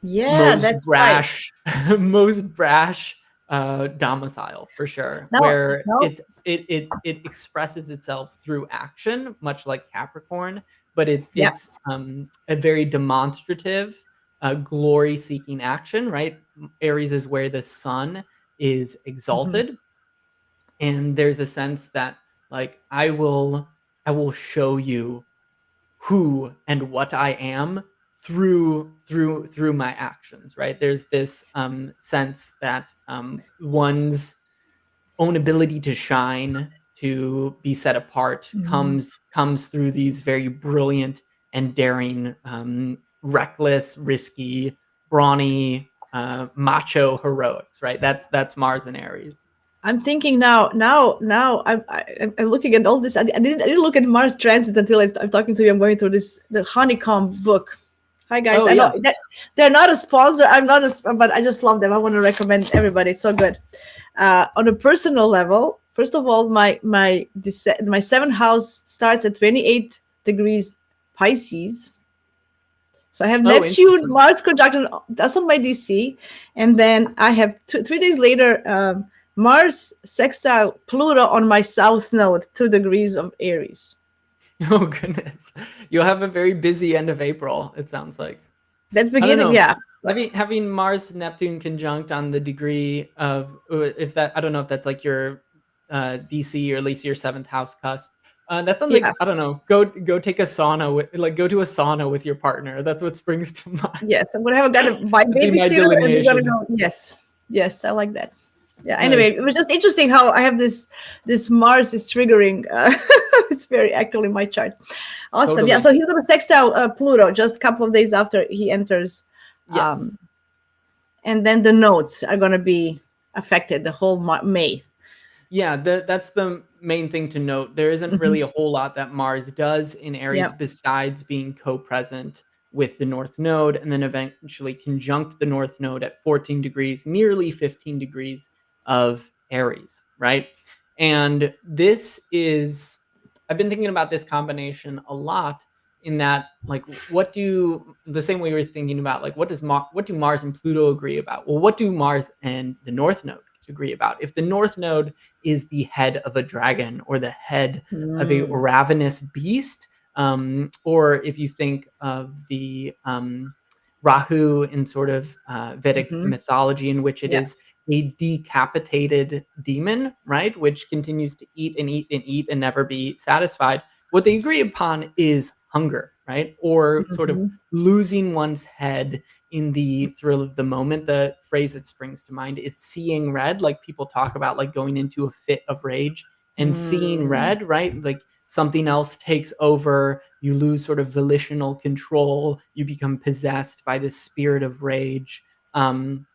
Yeah, most that's right. brash, most brash domicile for sure, Now, where now, it expresses itself through action, much like Capricorn, but yeah. it's a very demonstrative, glory-seeking action, right? Aries is where the sun is Mhm. exalted, and there's a sense that like I will show you who and what I am through my actions, right? There's this sense that one's own ability to shine, to be set apart, Mhm. comes through these very brilliant and daring, reckless, risky, brawny, macho heroics, right? That's Mars and Aries. I'm thinking now I'm looking at all this. I didn't look at Mars transits until I'm talking to you. I'm going through the honeycomb book. Hi guys, Oh I know yeah. that they're not a sponsor. I'm not but I just love them. I want to recommend everybody. It's so good. On a personal level, first of all, my seventh house starts at 28 degrees Pisces. So I have Oh, Neptune, interesting. Mars conjunction. That's on my DC, and then I have 3 days later Mars sextile Pluto on my south node, 2 degrees of Aries. Oh goodness. You'll have a very busy end of April, it sounds like. That's I don't beginning, know. yeah. Having Mars Neptune conjunct on the degree of if that I don't know if that's like your DC or at least your seventh house cusp. That sounds Yeah, like I don't know. Go take a sauna with like go to a sauna with your partner. That's what springs to mind. yes. I'm gonna have a got my That'd be my babysitter, and we're gonna delineation. go. Yes, yes, I like that. Yeah. Anyway, Nice. it was just interesting how I have this Mars is triggering. It's very active in my chart. Awesome. Yeah. Totally. So he's gonna sextile Pluto just a couple of days after he enters. Yes. Um, and then the notes are going to be affected the whole May. Yeah, that's the main thing to note. There isn't Hmm. really a whole lot that Mars does in Yeah. Aries besides being co-present with the North Node and then eventually conjunct the North Node at 14 degrees, nearly 15 degrees of Aries, right? And this is, I've been thinking about this combination a lot in that, like, what do, the same way we were thinking about, like, what do Mars and Pluto agree about? Well, what do Mars and the North Node agree about? If the North Node is the head of a dragon or the head of a Mm. ravenous beast. Or if you think of the Rahu in sort of Vedic Hmm. mythology, in which it Yeah. is a decapitated demon, right? Which continues to eat and eat and eat and never be satisfied. What they agree upon is hunger, right? Or sort of Hmm. losing one's head in the thrill of the moment. The phrase that springs to mind is seeing red. Like people talk about like going into a fit of rage and seeing Mm. red, right? Like something else takes over, you lose sort of volitional control, you become possessed by the spirit of rage. Um,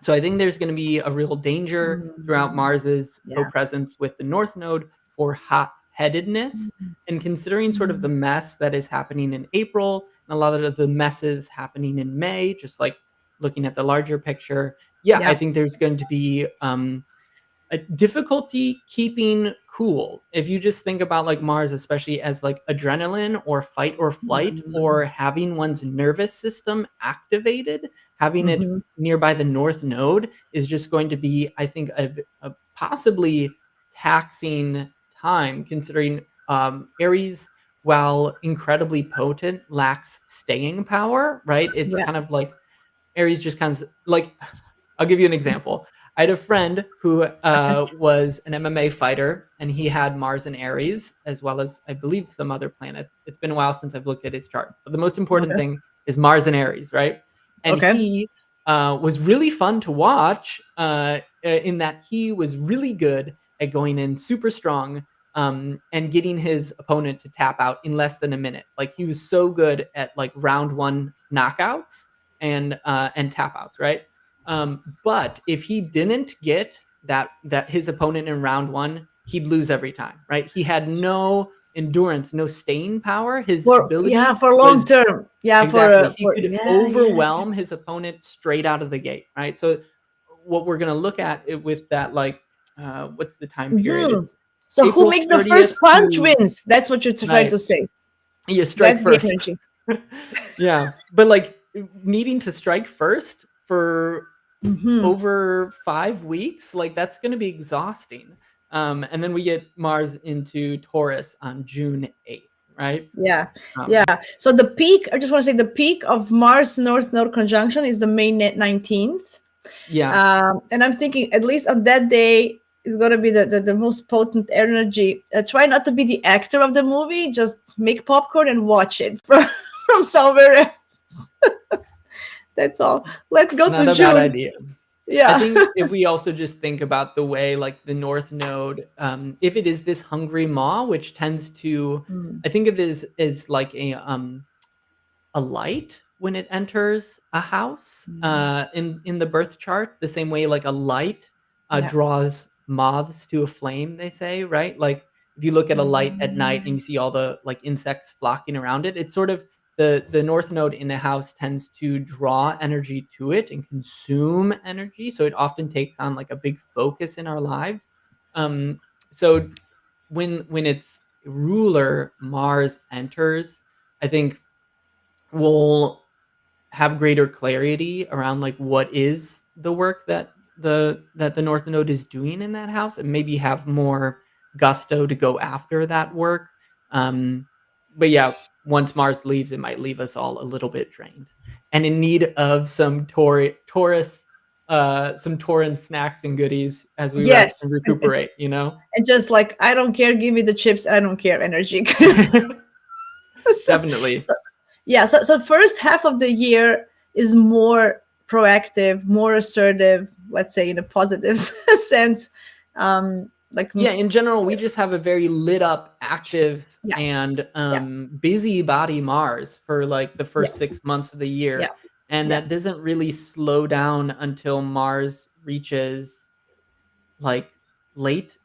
so I think there's going to be a real danger throughout Mm. Mars's Yeah. co-presence with the North Node for hot-headedness. And considering sort of the mess that is happening in April and a lot of the messes happening in May, just like looking at the larger picture, yeah, I Yeah. think there's going to be a difficulty keeping cool. If you just think about like Mars, especially as like adrenaline or fight or flight, Mm. or having one's nervous system activated, having it Hmm. nearby the North Node is just going to be, I think, a possibly taxing time, considering Aries, while incredibly potent, lacks staying power, right? It's Yeah. kind of like Aries just kind of like I'll give you an example. I had a friend who Okay. was an MMA fighter, and he had Mars and Aries, as well as I believe some other planets. It's been a while since I've looked at his chart, but the most important Okay. thing is Mars and Aries, right? And Okay. he was really fun to watch in that he was really good at going in super strong and getting his opponent to tap out in less than a minute. Like he was so good at like round one knockouts and tap outs, right? But if he didn't get that his opponent in round one he'd lose every time, right? He had no endurance, no staying power. His yeah, ability for long was term. Yeah, exactly, he for could yeah, yeah. overwhelm his opponent straight out of the gate, right? So what we're gonna look at it with that, like, what's the time period? It's Mhm. So who April makes the 30th first punch to wins? That's what you're trying right. to say. You strike That's the first. energy. Yeah, but like needing to strike first for Hmm. over 5 weeks, like that's going to be exhausting. And then we get Mars into Taurus on June 8th, right? Yeah, yeah. Um, So the peak, I just want to say the peak of Mars North Node conjunction is the May 19th. yeah, And I'm thinking at least on that day is going to be the most potent energy. Try not to be the actor of the movie, just make popcorn and watch it from somewhere else. That's all. Let's go not to a bad June. idea. I Yeah. think if we also just think about the way like the North Node, if it is this hungry maw, which tends to, Mm, I think of it as like a light when it enters a house mm, in the birth chart, the same way like a light yeah. draws moths to a flame, they say, right? Like if you look at a light at night and Mm, you see all the like insects flocking around it, it's sort of the North Node in a house tends to draw energy to it and consume energy, so it often takes on like a big focus in our lives. um so when its ruler Mars enters, I think we'll have greater clarity around like what is the work that the North Node is doing in that house, and maybe have more gusto to go after that work. Um, but yeah, once Mars leaves, it might leave us all a little bit drained and in need of some Taurus, some Tauran snacks and goodies as we rest and yes. recuperate. You know, And just like, I don't care, give me the chips, I don't care energy. so, definitely. so yeah, so first half of the year is more proactive, more assertive, let's say in a positive sense. Like Yeah, in general, we just have a very lit up, active, yeah, and yeah, busy body Mars for like the yeah, first 6 months of the yeah, year. And yeah. that doesn't really slow down until Mars reaches like late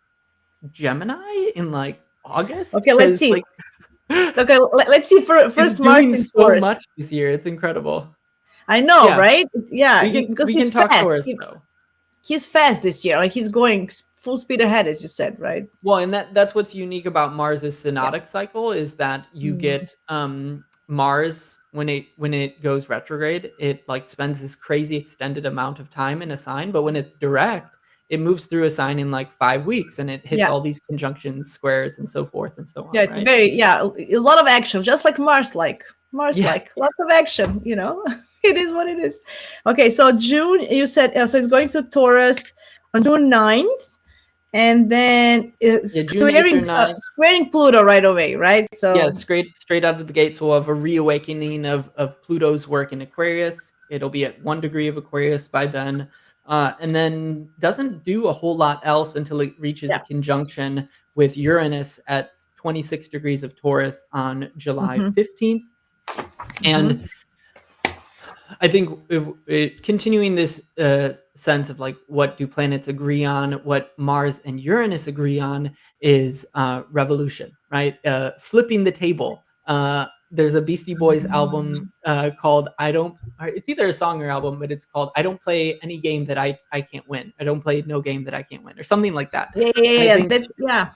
Gemini in like August. Okay, let's Cause see. like Okay, let's see for it's first Mars doing in so Taurus. much this year. It's incredible. I know, Yeah, right? Yeah, because we he's can talk fast. Taurus though. He's fast this year. Like he's going full speed ahead, as you said, right? Well, and that's what's unique about Mars's Yeah. synodic cycle is that you Mm, get Mars when it goes retrograde, it like spends this crazy extended amount of time in a sign, but when it's direct, it moves through a sign in like 5 weeks and it hits yeah. all these conjunctions, squares, and so forth and so Yeah, on, it's right? very a lot of action, just like Mars like. Mars Yeah. like lots of action, you know. It is what it is. Okay, so June, you said so it's going to Taurus on June 9th, and then Yeah, June 8th or 9th. squaring Pluto right away, right? Yeah, So straight out of the gates, we'll have a reawakening of Pluto's work in Aquarius. It'll be at 1 degree of Aquarius by then, and then doesn't do a whole lot else until it reaches a yeah. conjunction with Uranus at 26 degrees of Taurus on July Hmm. 15th. And Hmm. I think continuing this sense of like what do planets agree on, what Mars and Uranus agree on is revolution, right? Flipping the table. There's a Beastie Boys album called I Don't. It's either a song or album, but it's called I Don't Play Any Game That I Can't Win. I don't play no game that I can't win, or something like that. Yeah, yeah, And I yeah. think Yeah.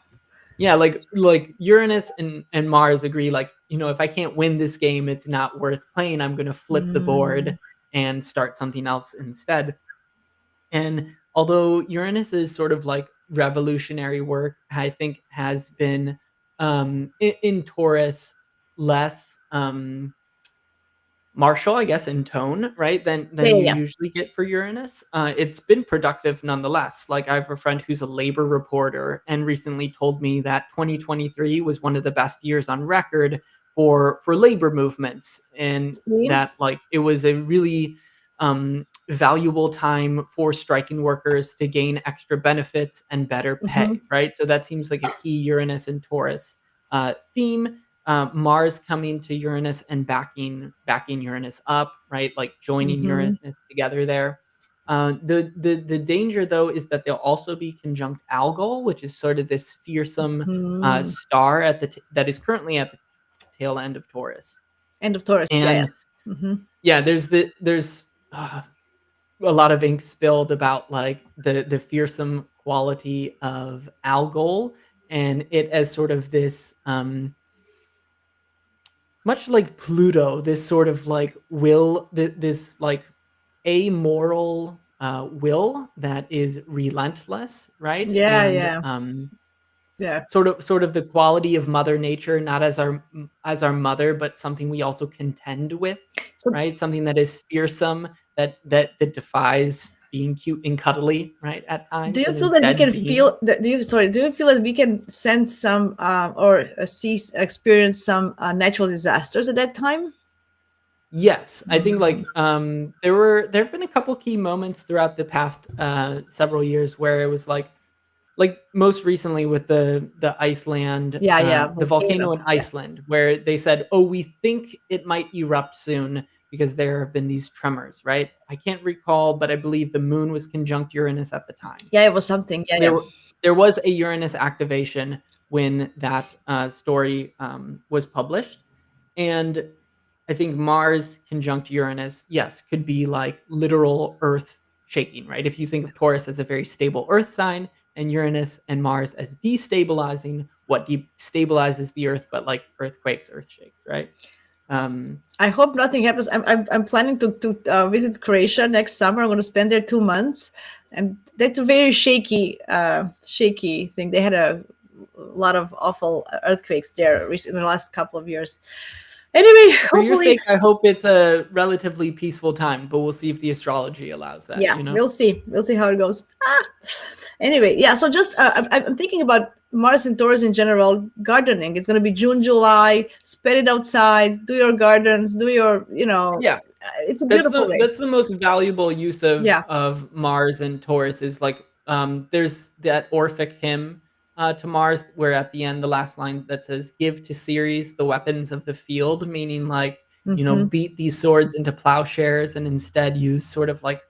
yeah, like Uranus and Mars agree, like, you know, if I can't win this game, it's not worth playing. I'm going to flip the board Mm, and start something else instead. And although Uranus is sort of like revolutionary work, I think has been in Taurus less martial, I guess, in tone, right? yeah, Than yeah, you yeah. usually get for Uranus. It's been productive nonetheless. Like I have a friend who's a labor reporter and recently told me that 2023 was one of the best years on record for labor movements, and See? that like it was a really valuable time for striking workers to gain extra benefits and better Hmm. pay, right? So that seems like a key Uranus and Taurus theme. Mars coming to Uranus and backing Uranus up, right? Like joining Hmm. Uranus together there. The danger though is that they'll also be conjunct Algol, which is sort of this fearsome Mm. star that is currently at the tail end of Taurus. End of Taurus. Yeah, And yeah. Hmm. yeah, there's a lot of ink spilled about like the fearsome quality of Algol and it as sort of this much like Pluto, this sort of like this like amoral will that is relentless, right? Yeah, And yeah, yeah. sort of the quality of Mother Nature, not as our mother, but something we also contend with, So, right? Something that is fearsome, that defies being cute and cuddly, right? At do times, you and feel that we instead can being feel that? Do you feel that we can sense some or see experience some natural disasters at that time? yes. I think Mm. like there have been a couple key moments throughout the past several years where it was like most recently with the Iceland Yeah, yeah, the volcano. volcano in Yeah. Iceland where they said, "Oh, we think it might erupt soon because there have been these tremors," right? I can't recall, but I believe the moon was conjunct Uranus at the time. Yeah, it was something. Yeah, There yeah. were there was a Uranus activation when that story was published, and I think Mars conjunct Uranus, yes, could be like literal Earth shaking, right? If you think of Taurus as a very stable Earth sign and Uranus and Mars as destabilizing, what destabilizes the Earth, but like earthquakes, earth shakes, right? Um, I hope nothing happens. I'm planning to visit Croatia next summer. I'm going to spend there 2 months, and that's a very shaky thing. They had a lot of awful earthquakes there in the last couple of years. Anyway, for your hopefully, sake, I hope it's a relatively peaceful time, but we'll see if the astrology allows that, yeah, you know? we'll see. We'll see how it goes. Anyway, yeah. So just I'm thinking about Mars and Taurus in general. Gardening. It's going to be June, July. Spread it outside. Do your gardens. Do your, Yeah. it's a That's beautiful the way. that's the most valuable use of Yeah. Mars and Taurus is like there's that Orphic hymn to Mars where at the end the last line that says give to Ceres the weapons of the field, meaning like Hmm. beat these swords into plowshares and instead use sort of like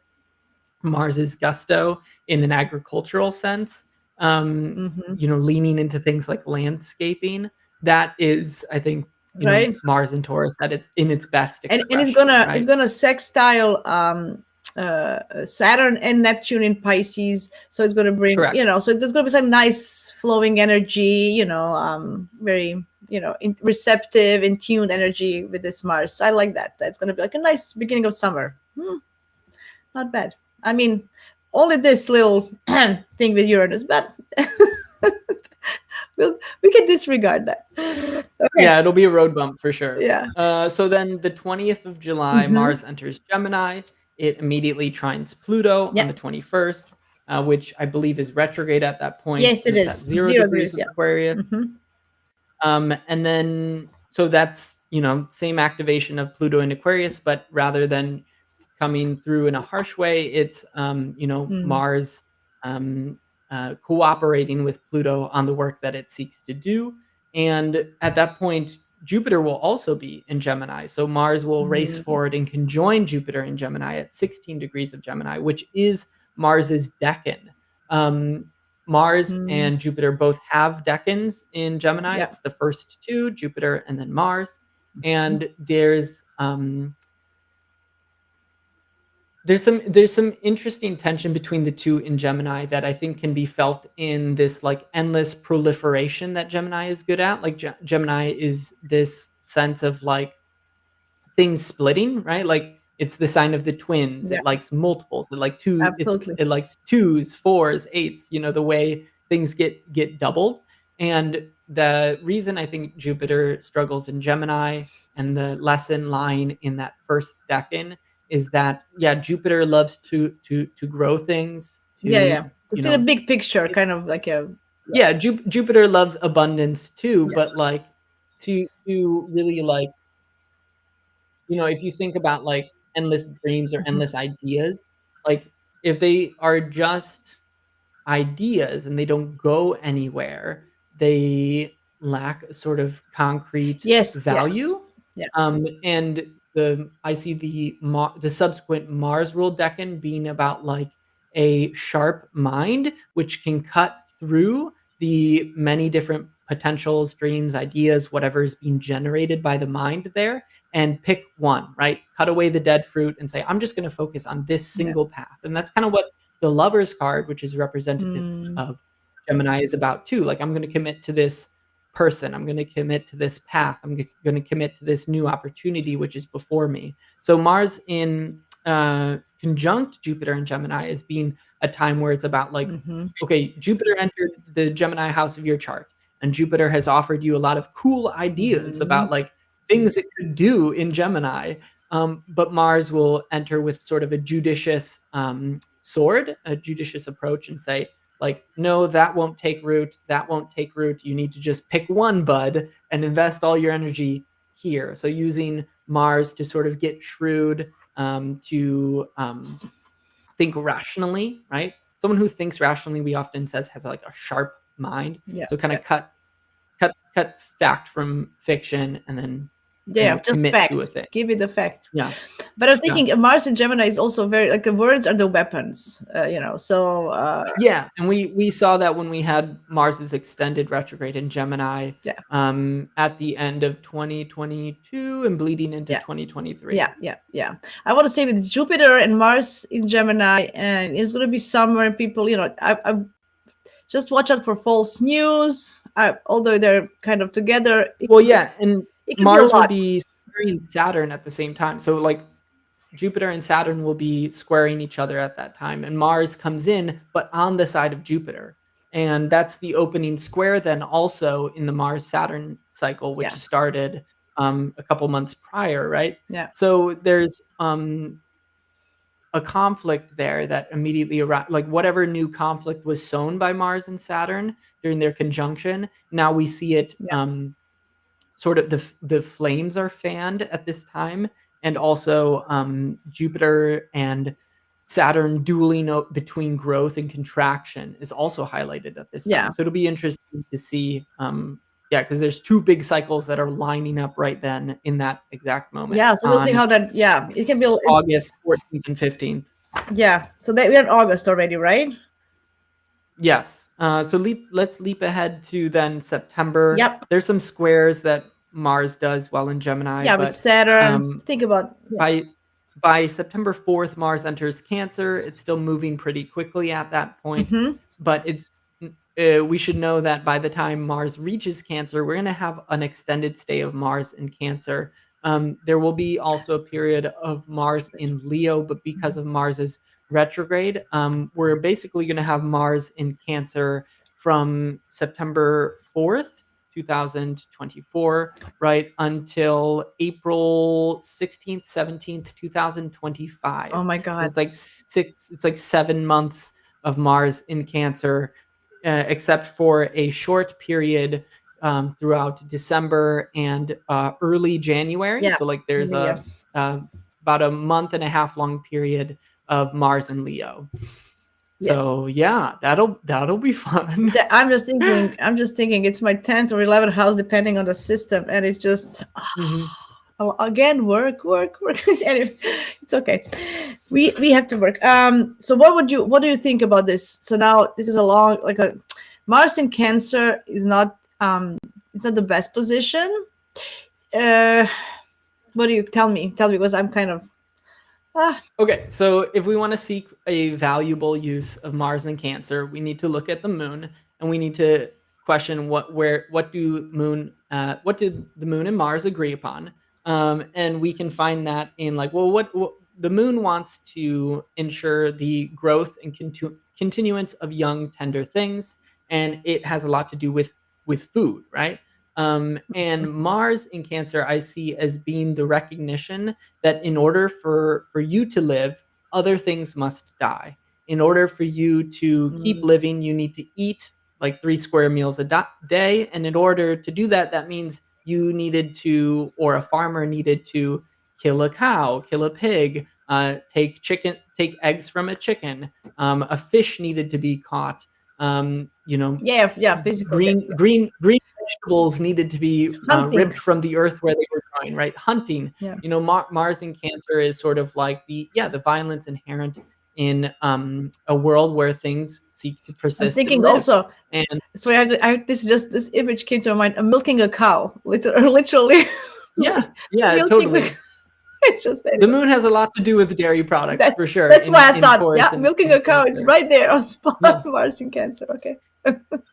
Mars's gusto in an agricultural sense. Hmm. Leaning into things like landscaping. That is, I think, Right. Mars and Taurus at its best And it's expression, it's right? gonna sextile Saturn and Neptune in Pisces. So it's gonna bring, Correct. so there's gonna be some nice flowing energy. Very receptive and tuned energy with this Mars. I like that. That's gonna be like a nice beginning of summer. Not bad. I mean, only this little thing with Uranus, but we can disregard that. Okay. Yeah, it'll be a road bump for sure. Yeah. So then the 20th of July, Hmm. Mars enters Gemini. It immediately trines Pluto on Yeah. the 21st, which I believe is retrograde at that point, Yes, and it it's at is. 0 degrees 0 degrees. of Yeah. Aquarius. Hmm. And then, so that's, same activation of Pluto in Aquarius, but rather than coming through in a harsh way, it's, Mm. Mars cooperating with Pluto on the work that it seeks to do. And at that point, Jupiter will also be in Gemini. So Mars will race Mm. forward and conjoin Jupiter in Gemini at 16 degrees of Gemini, which is Mars's decan. Um, Mars Mm. and Jupiter both have decans in Gemini. Yeah. It's the first two, Jupiter and then Mars. And there's some interesting tension between the two in Gemini that I think can be felt in this like endless proliferation that Gemini is good at. Like Gemini is this sense of like things splitting, right? Like it's the sign of the twins. Yeah. It likes multiples. Absolutely. It likes twos, fours, eights, the way things get doubled. And the reason I think Jupiter struggles in Gemini and the lesson lying in that first decan is that yeah, Jupiter loves to grow things, Yeah. to, Yeah. To see the big picture, kind of like a. yeah, Jupiter loves abundance too, Yeah. but like to really like if you think about like endless dreams or Mhm. endless ideas, like if they are just ideas and they don't go anywhere, they lack a sort of concrete Yes. Yes. value. Yeah. And I see the subsequent Mars ruled decan being about like a sharp mind, which can cut through the many different potentials, dreams, ideas, whatever is being generated by the mind there, and pick one, right? Cut away the dead fruit and say, I'm just going to focus on this Yeah. single path. And that's kind of what the Lover's card, which is representative Mm, of Gemini, is about too. Like, I'm going to commit to this person. I'm going to commit to this path. I'm going to commit to this new opportunity, which is before me. So Mars in conjunct Jupiter and Gemini is being a time where it's about like, mm-hmm. okay, Jupiter entered the Gemini house of your chart, and Jupiter has offered you a lot of cool ideas Mm-hmm. about like things it could do in Gemini. But Mars will enter with sort of a judicious sword, a judicious approach, and say, like, no, that won't take root. That won't take root. You need to just pick one bud and invest all your energy here. So using Mars to sort of get shrewd, to think rationally, right? Someone who thinks rationally, we often says, has like a sharp mind. Yeah. So kind Yeah. of cut fact from fiction, and then Yeah, just commit to a facts. thing. Give it the facts. Yeah, But I'm yeah, thinking Mars and Gemini is also very like the words are the weapons, So yeah. And we saw that when we had Mars's extended retrograde in Gemini, yeah, at the end of 2022 and bleeding into yeah, 2023. yeah. I want to say with Jupiter and Mars in Gemini, and it's going to be summer, and people, I just watch out for false news. Although they're kind of together, Well, yeah, and it can be a Mars will lot. be squaring Saturn at the same time. So like Jupiter and Saturn will be squaring each other at that time, and Mars comes in, but on the side of Jupiter. And that's the opening square then also in the Mars Saturn cycle, which Yeah, started a couple months prior, right? yeah, So there's a conflict there that immediately arrived, like whatever new conflict was sown by Mars and Saturn during their conjunction. Now we see it yeah, sort of the flames are fanned at this time, and also Jupiter and Saturn dueling between growth and contraction is also highlighted at this yeah, time. So it'll be interesting to see, yeah, because there's two big cycles that are lining up right then in that exact moment yeah. So we'll see on how that. Yeah, it can be. August 14th and 15th. Yeah. So we're in August already, right? Yes. So let's leap ahead to then September. Yep. There's some squares that Mars does well in Gemini, Yeah, with but Saturn. um, Think about. Yeah. by September 4th, Mars enters Cancer. It's still moving pretty quickly at that point, Mm-hmm. but we should know that by the time Mars reaches Cancer, we're going to have an extended stay of Mars in Cancer. There will be also a period of Mars in Leo, but because of Mars's retrograde, we're basically going to have Mars in Cancer from September 4th, 2024, right, until April 16th, 17th, 2025. Oh my So God. it's like 7 months of Mars in Cancer, except for a short period throughout December and early January. Yeah. So like there's Yeah. about a month and a half long period of Mars and Leo. Yeah. So yeah, that'll be fun. I'm just thinking. I'm just thinking. It's my 10th or 11th house, depending on the system, and it's just Mhm. again work. Anyway, it's okay. We have to work. So what do you think about this? So now this is a long like a Mars in Cancer is not it's not the best position. What do you tell me? Tell me, because I'm kind of Okay, so if we want to seek a valuable use of Mars and Cancer, we need to look at the moon, and we need to question what did the moon and Mars agree upon, and we can find that in like, well, what the moon wants to ensure the growth and continuance of young tender things, and it has a lot to do with food, right? And Mars in Cancer I see as being the recognition that in order for you to live, other things must die. In order for you to keep living, you need to eat like 3 square meals a day, and in order to do that, that means you needed to, or a farmer needed to, kill a cow, kill a pig, take eggs from a chicken. A fish needed to be caught. yeah, physical. Green vegetables needed to be Hunting. ripped from the earth where they were growing, right? Hunting. Yeah. Mars in Cancer is sort of like the violence inherent in a world where things seek to I'm persist and thinking live. also. And So this image came to mind. I'm milking a cow, literally, yeah, yeah, milking the. totally. It's just The anyway. moon has a lot to do with dairy products That for sure that's in why I in thought, yeah, Taurus and milking in a cow. It's Cancer. right there on spot. Yeah. Mars in Cancer. Okay.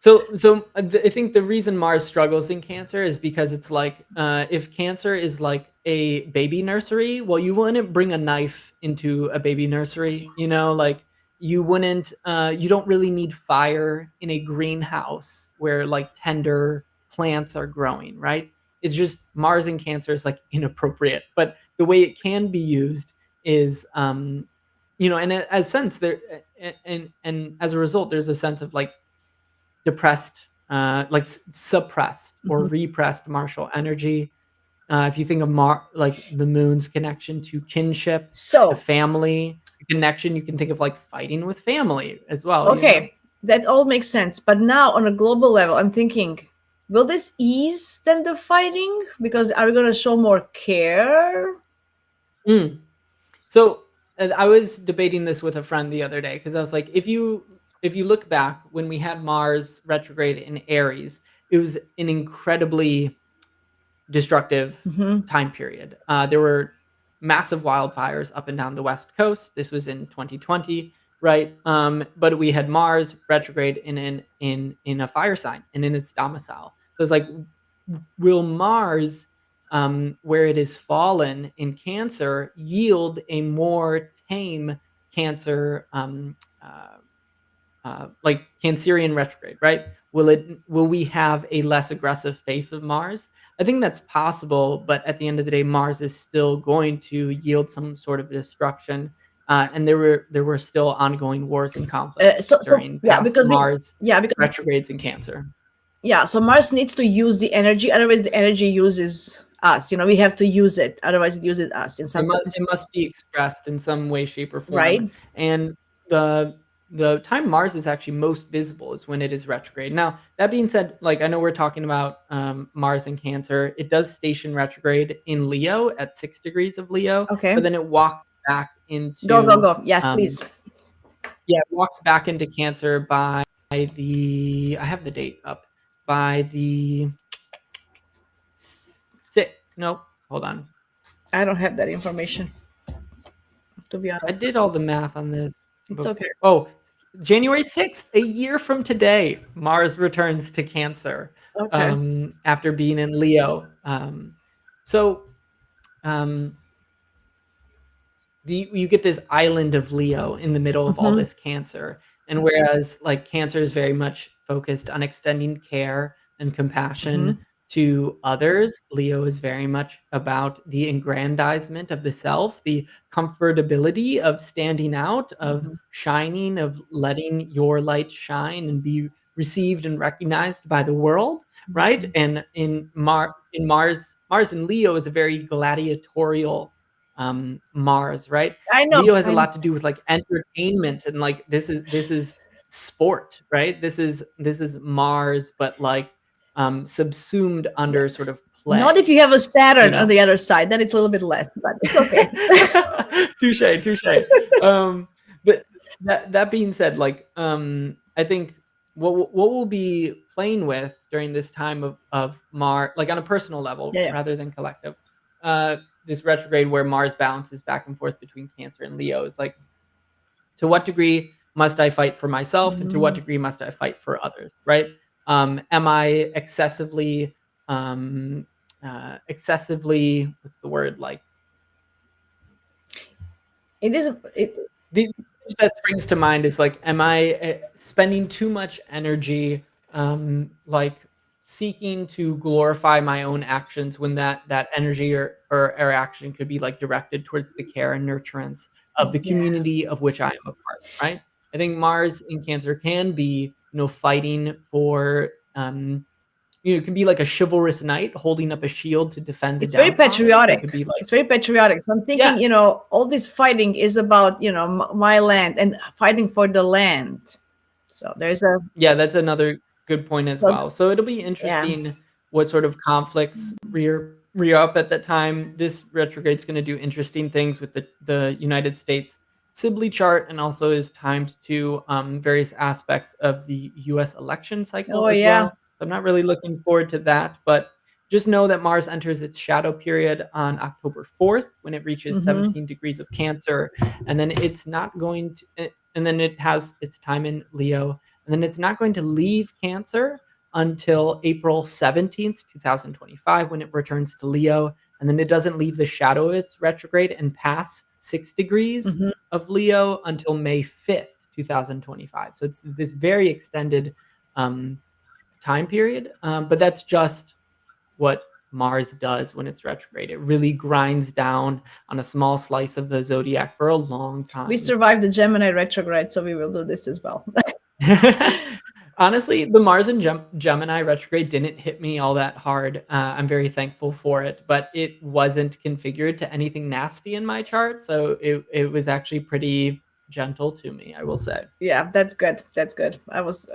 So I think the reason Mars struggles in Cancer is because it's like if Cancer is like a baby nursery, well, you wouldn't bring a knife into a baby nursery. Like you don't really need fire in a greenhouse where like tender plants are growing, right? It's just Mars in Cancer is like inappropriate, but the way it can be used is and as sense there and as a result there's a sense of like depressed, like suppressed or Mhm. repressed martial energy. If you think of like the moon's connection to kinship, to So, family, connection, you can think of like fighting with family as well. okay, that all makes sense. But now on a global level, I'm thinking, will this ease then the fighting? Because are we going to show more care? Mm. So I was debating this with a friend the other day because I was like, if you look back when we had Mars retrograde in Aries, it was an incredibly destructive Hmm. time period. There were massive wildfires up and down the West Coast. This was in 2020, right? But we had Mars retrograde in a fire sign and in its domicile. So it's like, will Mars, where it has fallen in Cancer, yield a more tame Cancer, like Cancerian retrograde, right? Will we have a less aggressive face of Mars? I think that's possible, but at the end of the day, Mars is still going to yield some sort of destruction. And there were still ongoing wars and conflicts So during yeah, past because Mars because retrogrades in Cancer. yeah, so Mars needs to use the energy, otherwise the energy uses us. We have to use it, otherwise it uses us in It some must sense, it must be expressed in some way, shape, or form. right? And the time Mars is actually most visible is when it is retrograde. Now, that being said, like I know we're talking about Mars and Cancer. It does station retrograde in Leo at 6 degrees of Leo, but Okay, then it walks back go go into go. Yeah, um, please. yeah, it walks back into Cancer by the I have the date up by the six. Nope, hold on. I don't have that information, to be I honest. did all the math on this It's okay. before. Oh, January 6th, a year from today, Mars returns to Cancer Okay. after being in Leo. So um, you get this island of Leo in the middle of all Hmm. this Cancer. And whereas like Cancer is very much focused on extending care and Hmm. compassion to others, Leo is very much about the aggrandizement of the self, the comfortability of standing out, of Hmm. shining, of letting your light shine and be received and recognized by the world, right? And Mars in Leo is a very gladiatorial Mars, right? I know. Leo has a I know. lot to do with like entertainment and like this is sport, right? This is Mars, but like subsumed Yeah. under sort of Not if play, you have a you Saturn on know. the other side, then it's a little bit less, but it's okay. Touche, touche. But that being said, like I think what we'll be playing with during this time of Mars, like on a personal level Yeah, yeah. rather than collective, uh, this retrograde where Mars bounces back and forth between Cancer and Leo is like, to what degree must I fight for myself, and to what Mm. degree must I fight for others, right? Am I um, excessively, what's the word, like It is. It. the image that springs to mind is like, am I spending too much energy, like seeking to glorify my own actions when that energy or action could be like directed towards the care and nurturance of the Yeah. community of which I am a part, right? I think Mars in Cancer can be, fighting for, it can be like a chivalrous knight holding up a shield to defend the It's very downtrodden. So it patriotic. could be like, It's very patriotic. So I'm yeah, thinking, all this fighting is about, my land and fighting for the land. So there's a. yeah, that's another good point as So well. So it'll be yeah. interesting what sort of conflicts rear re-up at that time. This retrograde is going to do interesting things with the United States Sibley chart, and also is timed to various aspects of the U.S. election cycle Oh as yeah. well. So I'm not really looking forward to that, but just know that Mars enters its shadow period on October 4th when it reaches Mm-hmm. 17 degrees of Cancer, and then it's not going to, and then it has its time in Leo, and then it's not going to leave Cancer until April 17th, 2025, when it returns to Leo. And then it doesn't leave the shadow of its retrograde and pass 6 degrees Mm-hmm. of Leo until May 5th, 2025. So it's this very extended um, time period. But that's just what Mars does when it's retrograde. It really grinds down on a small slice of the zodiac for a long We time. survived the Gemini retrograde, so we will do this as well. Honestly, the Mars and Gemini retrograde didn't hit me all that hard. I'm very thankful for it, but it wasn't configured to anything nasty in my chart, so it was actually pretty gentle to me, I will say. Yeah, that's good. That's good. I was.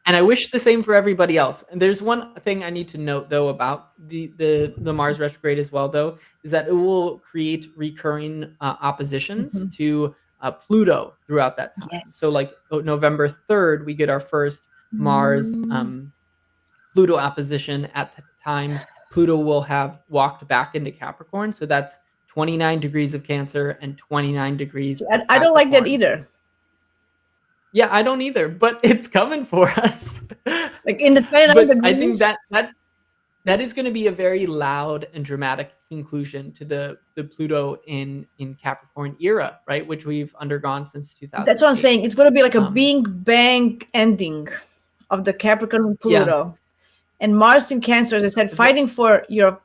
And I wish the same for everybody else. And there's one thing I need to note though about the Mars retrograde as well, though, is that it will create recurring oppositions Mhm. to Pluto throughout that time. So Yes. like November 3rd, we get our first Mars Mm. Pluto opposition. At the time, Pluto will have walked back into Capricorn. So that's 29 degrees of Cancer and 29 degrees See, of I don't like that Capricorn. either. Yeah, I don't either, but it's coming for us. Like in the 29 But I think degrees. that is going to be a very loud and dramatic conclusion to the Pluto in Capricorn era, right? Which we've undergone since That's what I'm 2008. saying. It's going to be like a Um, big bang ending of the Capricorn and yeah, Pluto. And Mars in Cancer, as I said, v- fighting for your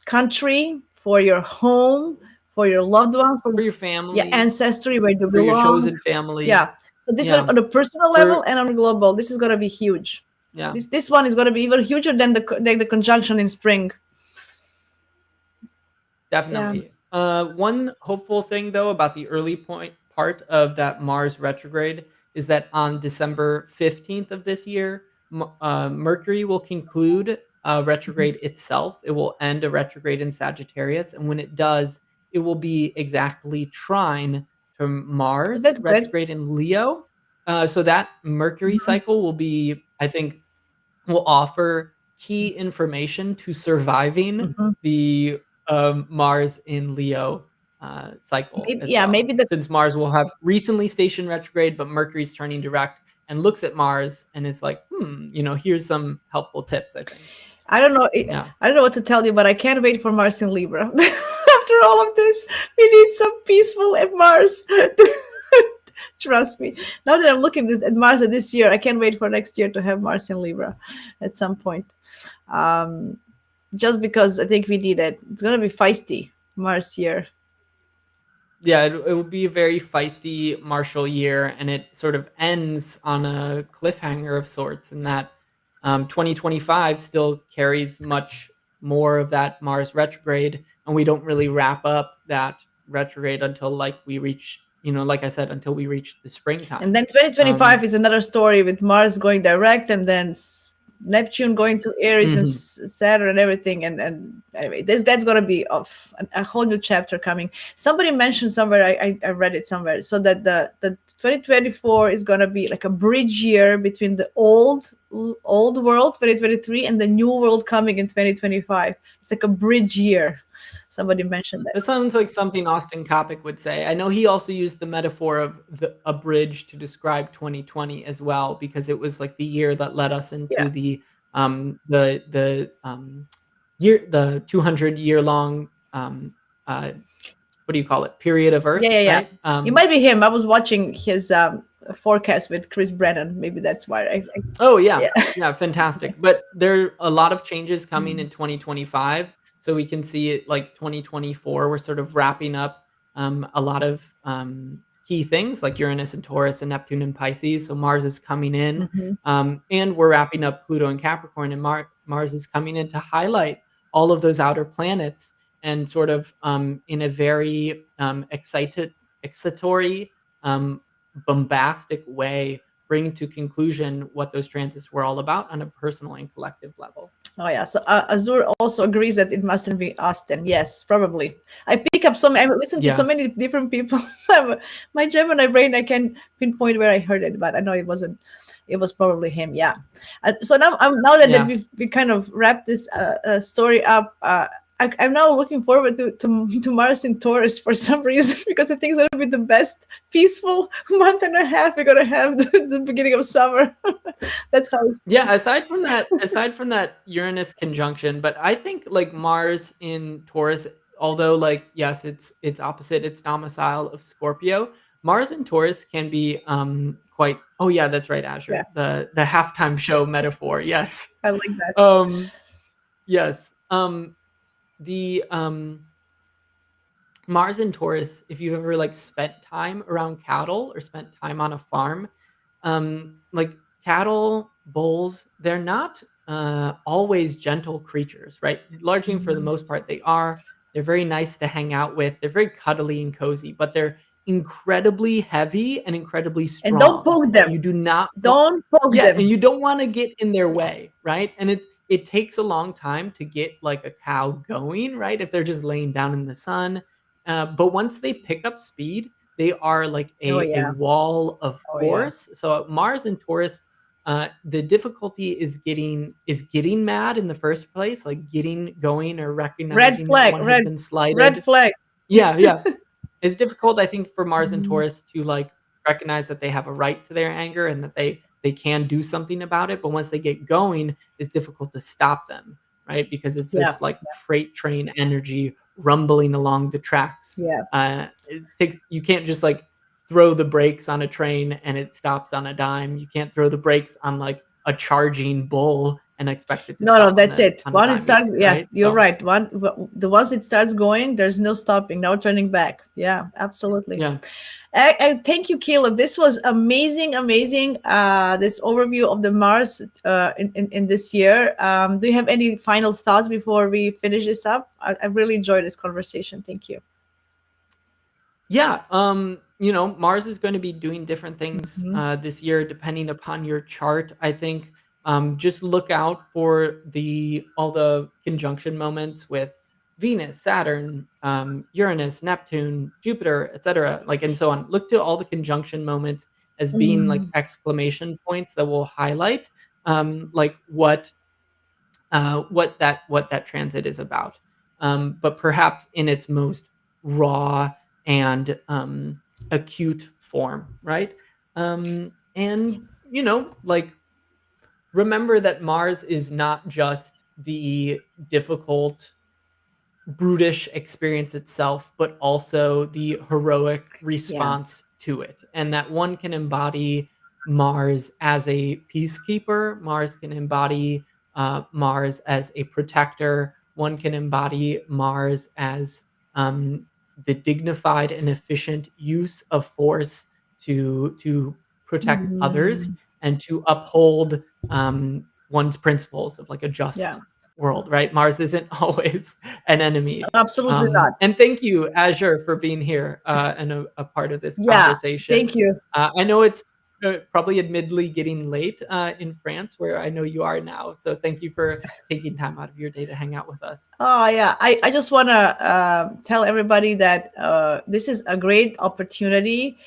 country, for your home, for your loved ones, for for your your family, ancestry, where you for your belong. chosen family. Yeah. So this one Yeah, on a personal level for and on a global, this is going to be huge. yeah. This one is going to be even huger than the conjunction in spring. Yeah. Definitely. One hopeful thing though about the early point part of that Mars retrograde is that on December 15th of this year, Mercury will conclude Mhm. retrograde itself. It will end a retrograde in Sagittarius, and when it does, it will be exactly trine to Mars That's good. retrograde in Leo. So that Mercury Mhm. cycle will be, I think, will offer key information to surviving Mhm. the Mars in Leo cycle Maybe, as yeah, well. maybe the Since Mars will have recently stationed retrograde, but Mercury's turning direct and looks at Mars and is like, here's some helpful tips, I think. I don't know. Yeah. I don't know what to tell you, but I can't wait for Mars in Libra. After all of this, we need some peaceful at Mars. Trust me. Now that I'm looking at Mars this year, I can't wait for next year to have Mars in Libra at some point. Um, just because I think we need it. It's gonna be feisty Mars year. Yeah, it will be a very feisty martial year, and it sort of ends on a cliffhanger of sorts. In that 2025 still carries much more of that Mars retrograde, and we don't really wrap up that retrograde until like we reach, like I said, until we reach the And springtime. then 2025 Um, is another story with Mars going direct and then Neptune going to Aries and mhm. Saturn and everything. And anyway, that's going to be a whole new chapter coming. Somebody mentioned somewhere, I read it somewhere, so that the 2024 is going to be like a bridge year between the old world 2023 and the new world coming in 2025. It's like a bridge year. Somebody mentioned that. That sounds like something Austin Coppock would say. I know he also used the metaphor of a bridge to describe 2020 as well, because it was like the year that led us Yeah. into the 200-year long uh, what do you call it, period of Yeah, Earth, yeah, yeah. right? It might be him. I was watching his forecast with Chris Brennan. Maybe that's why. Oh yeah, Yeah. yeah, fantastic. But there are a lot of changes coming Mhm. in 2025, so we can see it like 2024. We're sort of wrapping up a lot of key things like Uranus and Taurus and Neptune and Pisces. So Mars is coming in, Mhm. and we're wrapping up Pluto and Capricorn, and Mars is coming in to highlight all of those outer planets and sort of in a very excitatory, bombastic way bring to conclusion what those transits were all about on a personal and collective level. Oh yeah, so Azur also agrees that it mustn't be Austin. Yes, probably. I pick up so many. I listen to so Yeah. many different people. My Gemini brain, I can pinpoint where I heard it, but I know it wasn't. It was probably him. Yeah. So now that Yeah. we kind of wrapped this story up. I'm now looking forward to Mars in Taurus for some reason because I think it's gonna be the best peaceful month and a half we're gonna have the beginning of summer. That's how. Yeah, aside from that Uranus conjunction, but I think like Mars in Taurus, although like yes, it's opposite its domicile of Scorpio, Mars in Taurus can be quite. Oh yeah, that's right, Yeah, Azure. The halftime show metaphor. Yes. I like that. Um yes. The Mars in Taurus, if you've ever like spent time around cattle or spent time on a farm, like cattle, bulls, they're not always gentle creatures, right? Largely and for the Mhm. most part, they are. They're very nice to hang out with. They're very cuddly and cozy, but they're incredibly heavy and incredibly And don't strong. poke them. You do not Don't poke yeah, and them. you don't wanna get in their way, right? And it takes a long time to get, like, a cow going, right? If they're just laying down in the sun, but once they pick up speed, they are like Oh a yeah. wall of Oh yeah. force. So, Mars and Taurus, the difficulty is getting mad in the first place, like, getting going or Red recognizing that flag. one has Red been red slighted. flag. Yeah, yeah. It's difficult, I think, for Mars and Mhm. Taurus to like recognize that they have a right to their anger and that they can do something about it. But once they get going, it's difficult to stop them, right? Because it's Yeah. this like freight train energy rumbling along the tracks. Yeah. You can't just like throw the brakes on a train and it stops on a dime. You can't throw the brakes on like a charging bull and expect it to No, no, stop that's it. on a Once it dime either, starts, yes, right? you're So right. The once it starts going, there's no stopping, no turning back. Yeah, absolutely. yeah. Thank you, Caleb. This was amazing, amazing. This overview of the Mars in this year. Do you have any final thoughts before we finish this up? I really enjoyed this conversation. Thank you. Yeah, Mars is going to be doing different things Mhm. this year depending upon your chart. I think just look out for the all the conjunction moments with Venus, Saturn, Uranus, Neptune, Jupiter, etc. Like and so on. Look to all the conjunction moments as being like Mhm. exclamation points that will highlight like what that transit is about. But perhaps in its most raw and acute form, right? And like remember that Mars is not just the difficult brutish experience itself, but also the heroic Yeah. response to it. And that one can embody Mars as a peacekeeper, Mars can embody Mars as a protector, one can embody Mars as the dignified and efficient use of force to protect others Mhm. and to uphold one's principles of like a Yeah. just world, right? Mars isn't always an enemy. Absolutely not. And thank you, Azure, for being here and a part of this Yeah. conversation. Thank you. I know it's probably admittedly getting late in France, where I know you are now. So thank you for taking time out of your day to hang out with us. Oh yeah, I just want to tell everybody that this is a great opportunity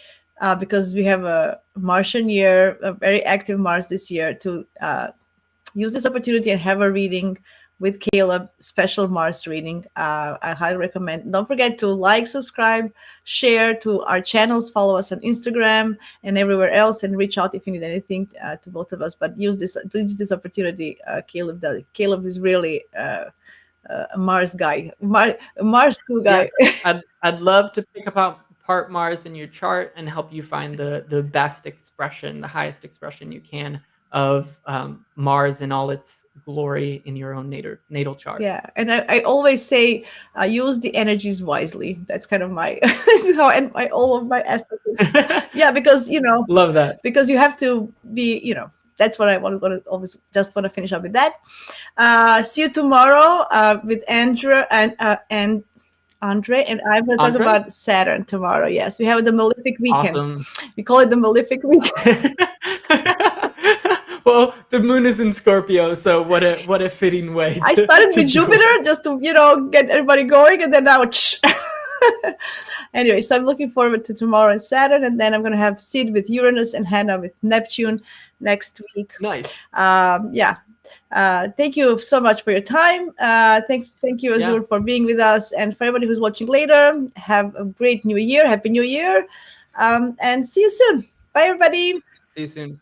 because we have a Martian year, a very active Mars this year, to use this opportunity and have a reading with Caleb, special Mars reading. I highly recommend. Don't forget to like, subscribe, share to our channels, follow us on Instagram and everywhere else, and reach out if you need anything to both of us. But use this opportunity. Caleb is really. A Mars guy, Mars 2 guy. Yes, I'd love to pick apart Mars in your chart and help you find the best expression, the highest expression you can of Mars in all its glory in your own natal chart. Yeah, and I always say use the energies wisely. That's kind of my this is how and my all of my aspects. Yeah, because Love that. because you have to be that's what I want to always just want to finish up with that. See you tomorrow with Andrew and Andre, and I'm going to talk Andre? about Saturn tomorrow. Yes, we have the Malefic weekend. Awesome. We call it the Malefic weekend. Well, the moon is in Scorpio, so what a fitting way I to, started to with Jupiter join. just to, get everybody going, and then now, anyway, so I'm looking forward to tomorrow and Saturn, and then I'm going to have Sid with Uranus and Hannah with Neptune next week. Nice. Yeah. Thank you so much for your time. Thank you, Azul, for being with us, and for everybody who's watching later. Have a great New Year, Happy New Year, and see you soon. Bye, everybody. See you soon. Take